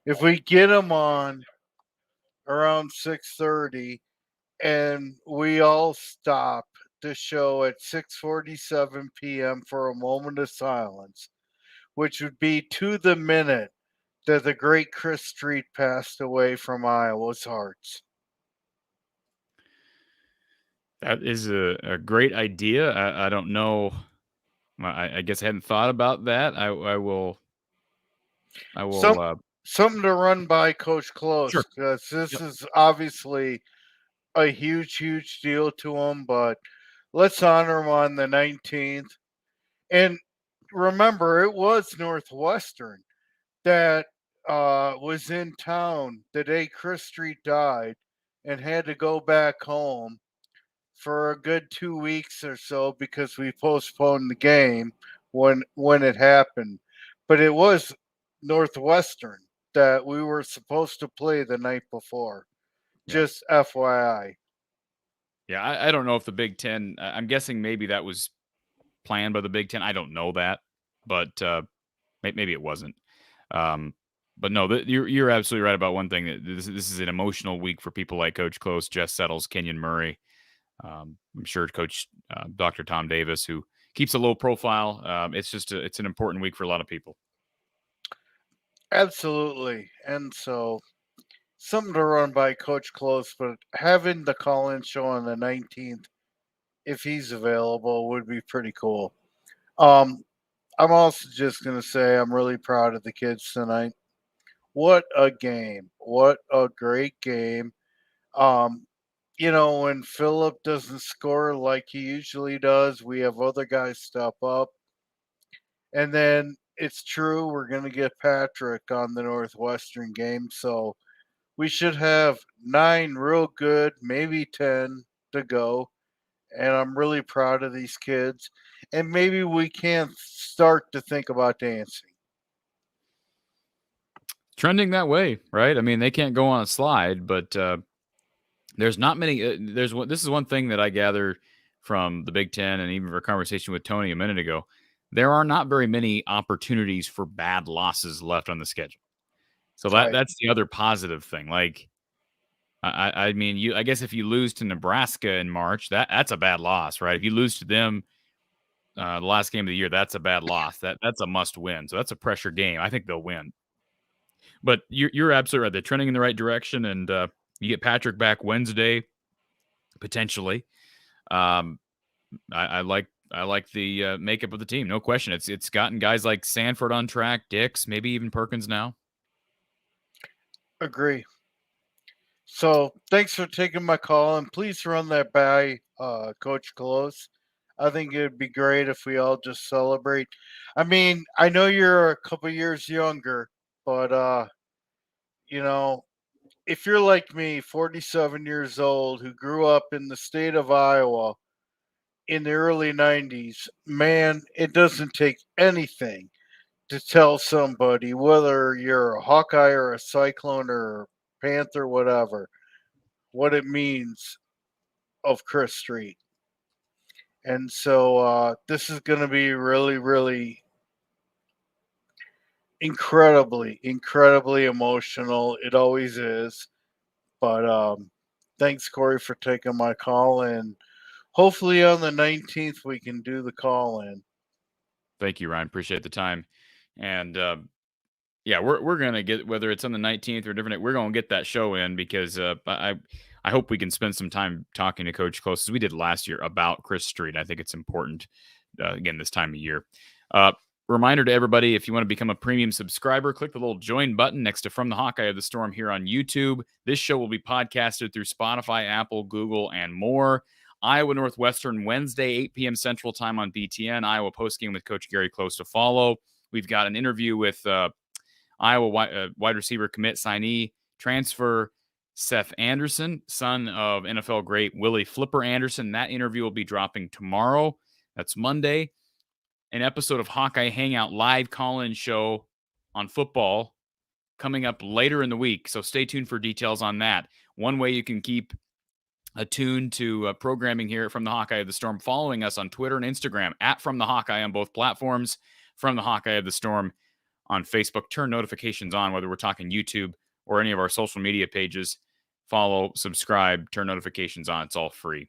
If we get him on around 6:30 and we all stop the show at 6:47 p.m. for a moment of silence, which would be to the minute that the great Chris Street passed away from Iowa's hearts. That is a great idea. I don't know. I guess I hadn't thought about that. I will. Something to run by Coach Close, Sure. because this Yep. is obviously a huge deal to him. But let's honor him on the 19th. And remember, it was Northwestern that was in town the day Chris Street died and had to go back home for a good 2 weeks or so because we postponed the game when it happened. But it was Northwestern that we were supposed to play the night before. Yeah. Just FYI. Yeah, I don't know if the Big Ten. I'm guessing maybe that was planned by the Big Ten. I don't know that, but maybe it wasn't. But no, you're absolutely right about one thing. That this is an emotional week for people like Coach Close, Jess Settles, Kenyon Murray. I'm sure Coach Dr. Tom Davis, who keeps a low profile. It's an important week for a lot of people. Absolutely. And so something to run by Coach Close, but having the call-in show on the 19th, if he's available, would be pretty cool. I'm also just going to say I'm really proud of the kids tonight. What a game. What a great game. When Phillip doesn't score like he usually does, we have other guys step up. And then it's true, we're going to get Patrick on the Northwestern game. So we should have 9 real good, maybe 10 to go. And I'm really proud of these kids. And maybe we can start to think about dancing. Trending that way, right? I mean, they can't go on a slide, but there's not many. This is one thing that I gather from the Big Ten, and even for a conversation with Tony a minute ago. There are not very many opportunities for bad losses left on the schedule. So that's the other positive thing. Like, I mean, I guess if you lose to Nebraska in March, that's a bad loss, right? If you lose to them the last game of the year, that's a bad loss. That's a must win. So that's a pressure game. I think they'll win. But you're absolutely right. They're trending in the right direction, and you get Patrick back Wednesday, potentially. I like the makeup of the team, no question. It's gotten guys like Sanford on track, Dix, maybe even Perkins now. Agree. So thanks for taking my call, and please run that by Coach Close. I think it'd be great if we all just celebrate. I mean, I know you're a couple years younger, but if you're like me, 47 years old, who grew up in the state of Iowa in the early 90s, man, it doesn't take anything to tell somebody, whether you're a Hawkeye or a Cyclone or a Panther, whatever, what it means of Chris Street. And so this is going to be really, really incredibly emotional. It always is. But thanks, Corey, for taking my call. And hopefully on the 19th, we can do the call in. Thank you, Ryan. Appreciate the time. And yeah, we're going to get, whether it's on the 19th or different, we're going to get that show in because I hope we can spend some time talking to Coach Close, as we did last year, about Chris Street. I think it's important, again, this time of year. Reminder to everybody, if you want to become a premium subscriber, click the little join button next to From the Hawkeye of the Storm here on YouTube. This show will be podcasted through Spotify, Apple, Google, and more. Iowa Northwestern, Wednesday, 8 p.m. Central Time on BTN. Iowa Postgame with Coach Gary Close to follow. We've got an interview with Iowa wide receiver commit signee transfer Seth Anderson, son of NFL great Willie Flipper Anderson. That interview will be dropping tomorrow. That's Monday. An episode of Hawkeye Hangout live call-in show on football coming up later in the week. So stay tuned for details on that. One way you can keep attuned to programming here from the Hawkeye of the Storm, following us on Twitter and Instagram at From the Hawkeye on both platforms, From the Hawkeye of the Storm on Facebook. Turn notifications on, whether we're talking YouTube or any of our social media pages. Follow, subscribe, turn notifications on. It's all free.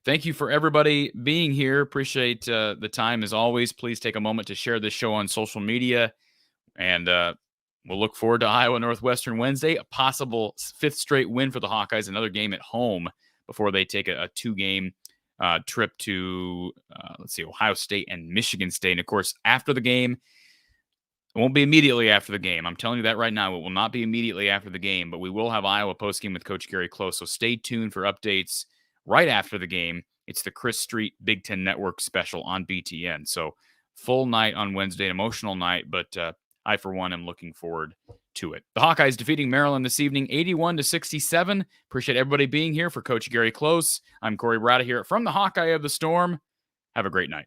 Thank you for everybody being here. Appreciate the time as always. Please take a moment to share this show on social media. And we'll look forward to Iowa Northwestern Wednesday, a possible 5th straight win for the Hawkeyes, another game at home before they take a 2-game trip to, Ohio State and Michigan State. And, of course, after the game, it won't be immediately after the game. I'm telling you that right now. It will not be immediately after the game, but we will have Iowa postgame with Coach Gary Close. So stay tuned for updates right after the game. It's the Chris Street Big Ten Network special on BTN. So full night on Wednesday, an emotional night, but I, for one, am looking forward to it. The Hawkeyes defeating Maryland this evening, 81-67. Appreciate everybody being here. For Coach Gary Close, I'm Corey Brada here from the Hawkeye of the Storm. Have a great night.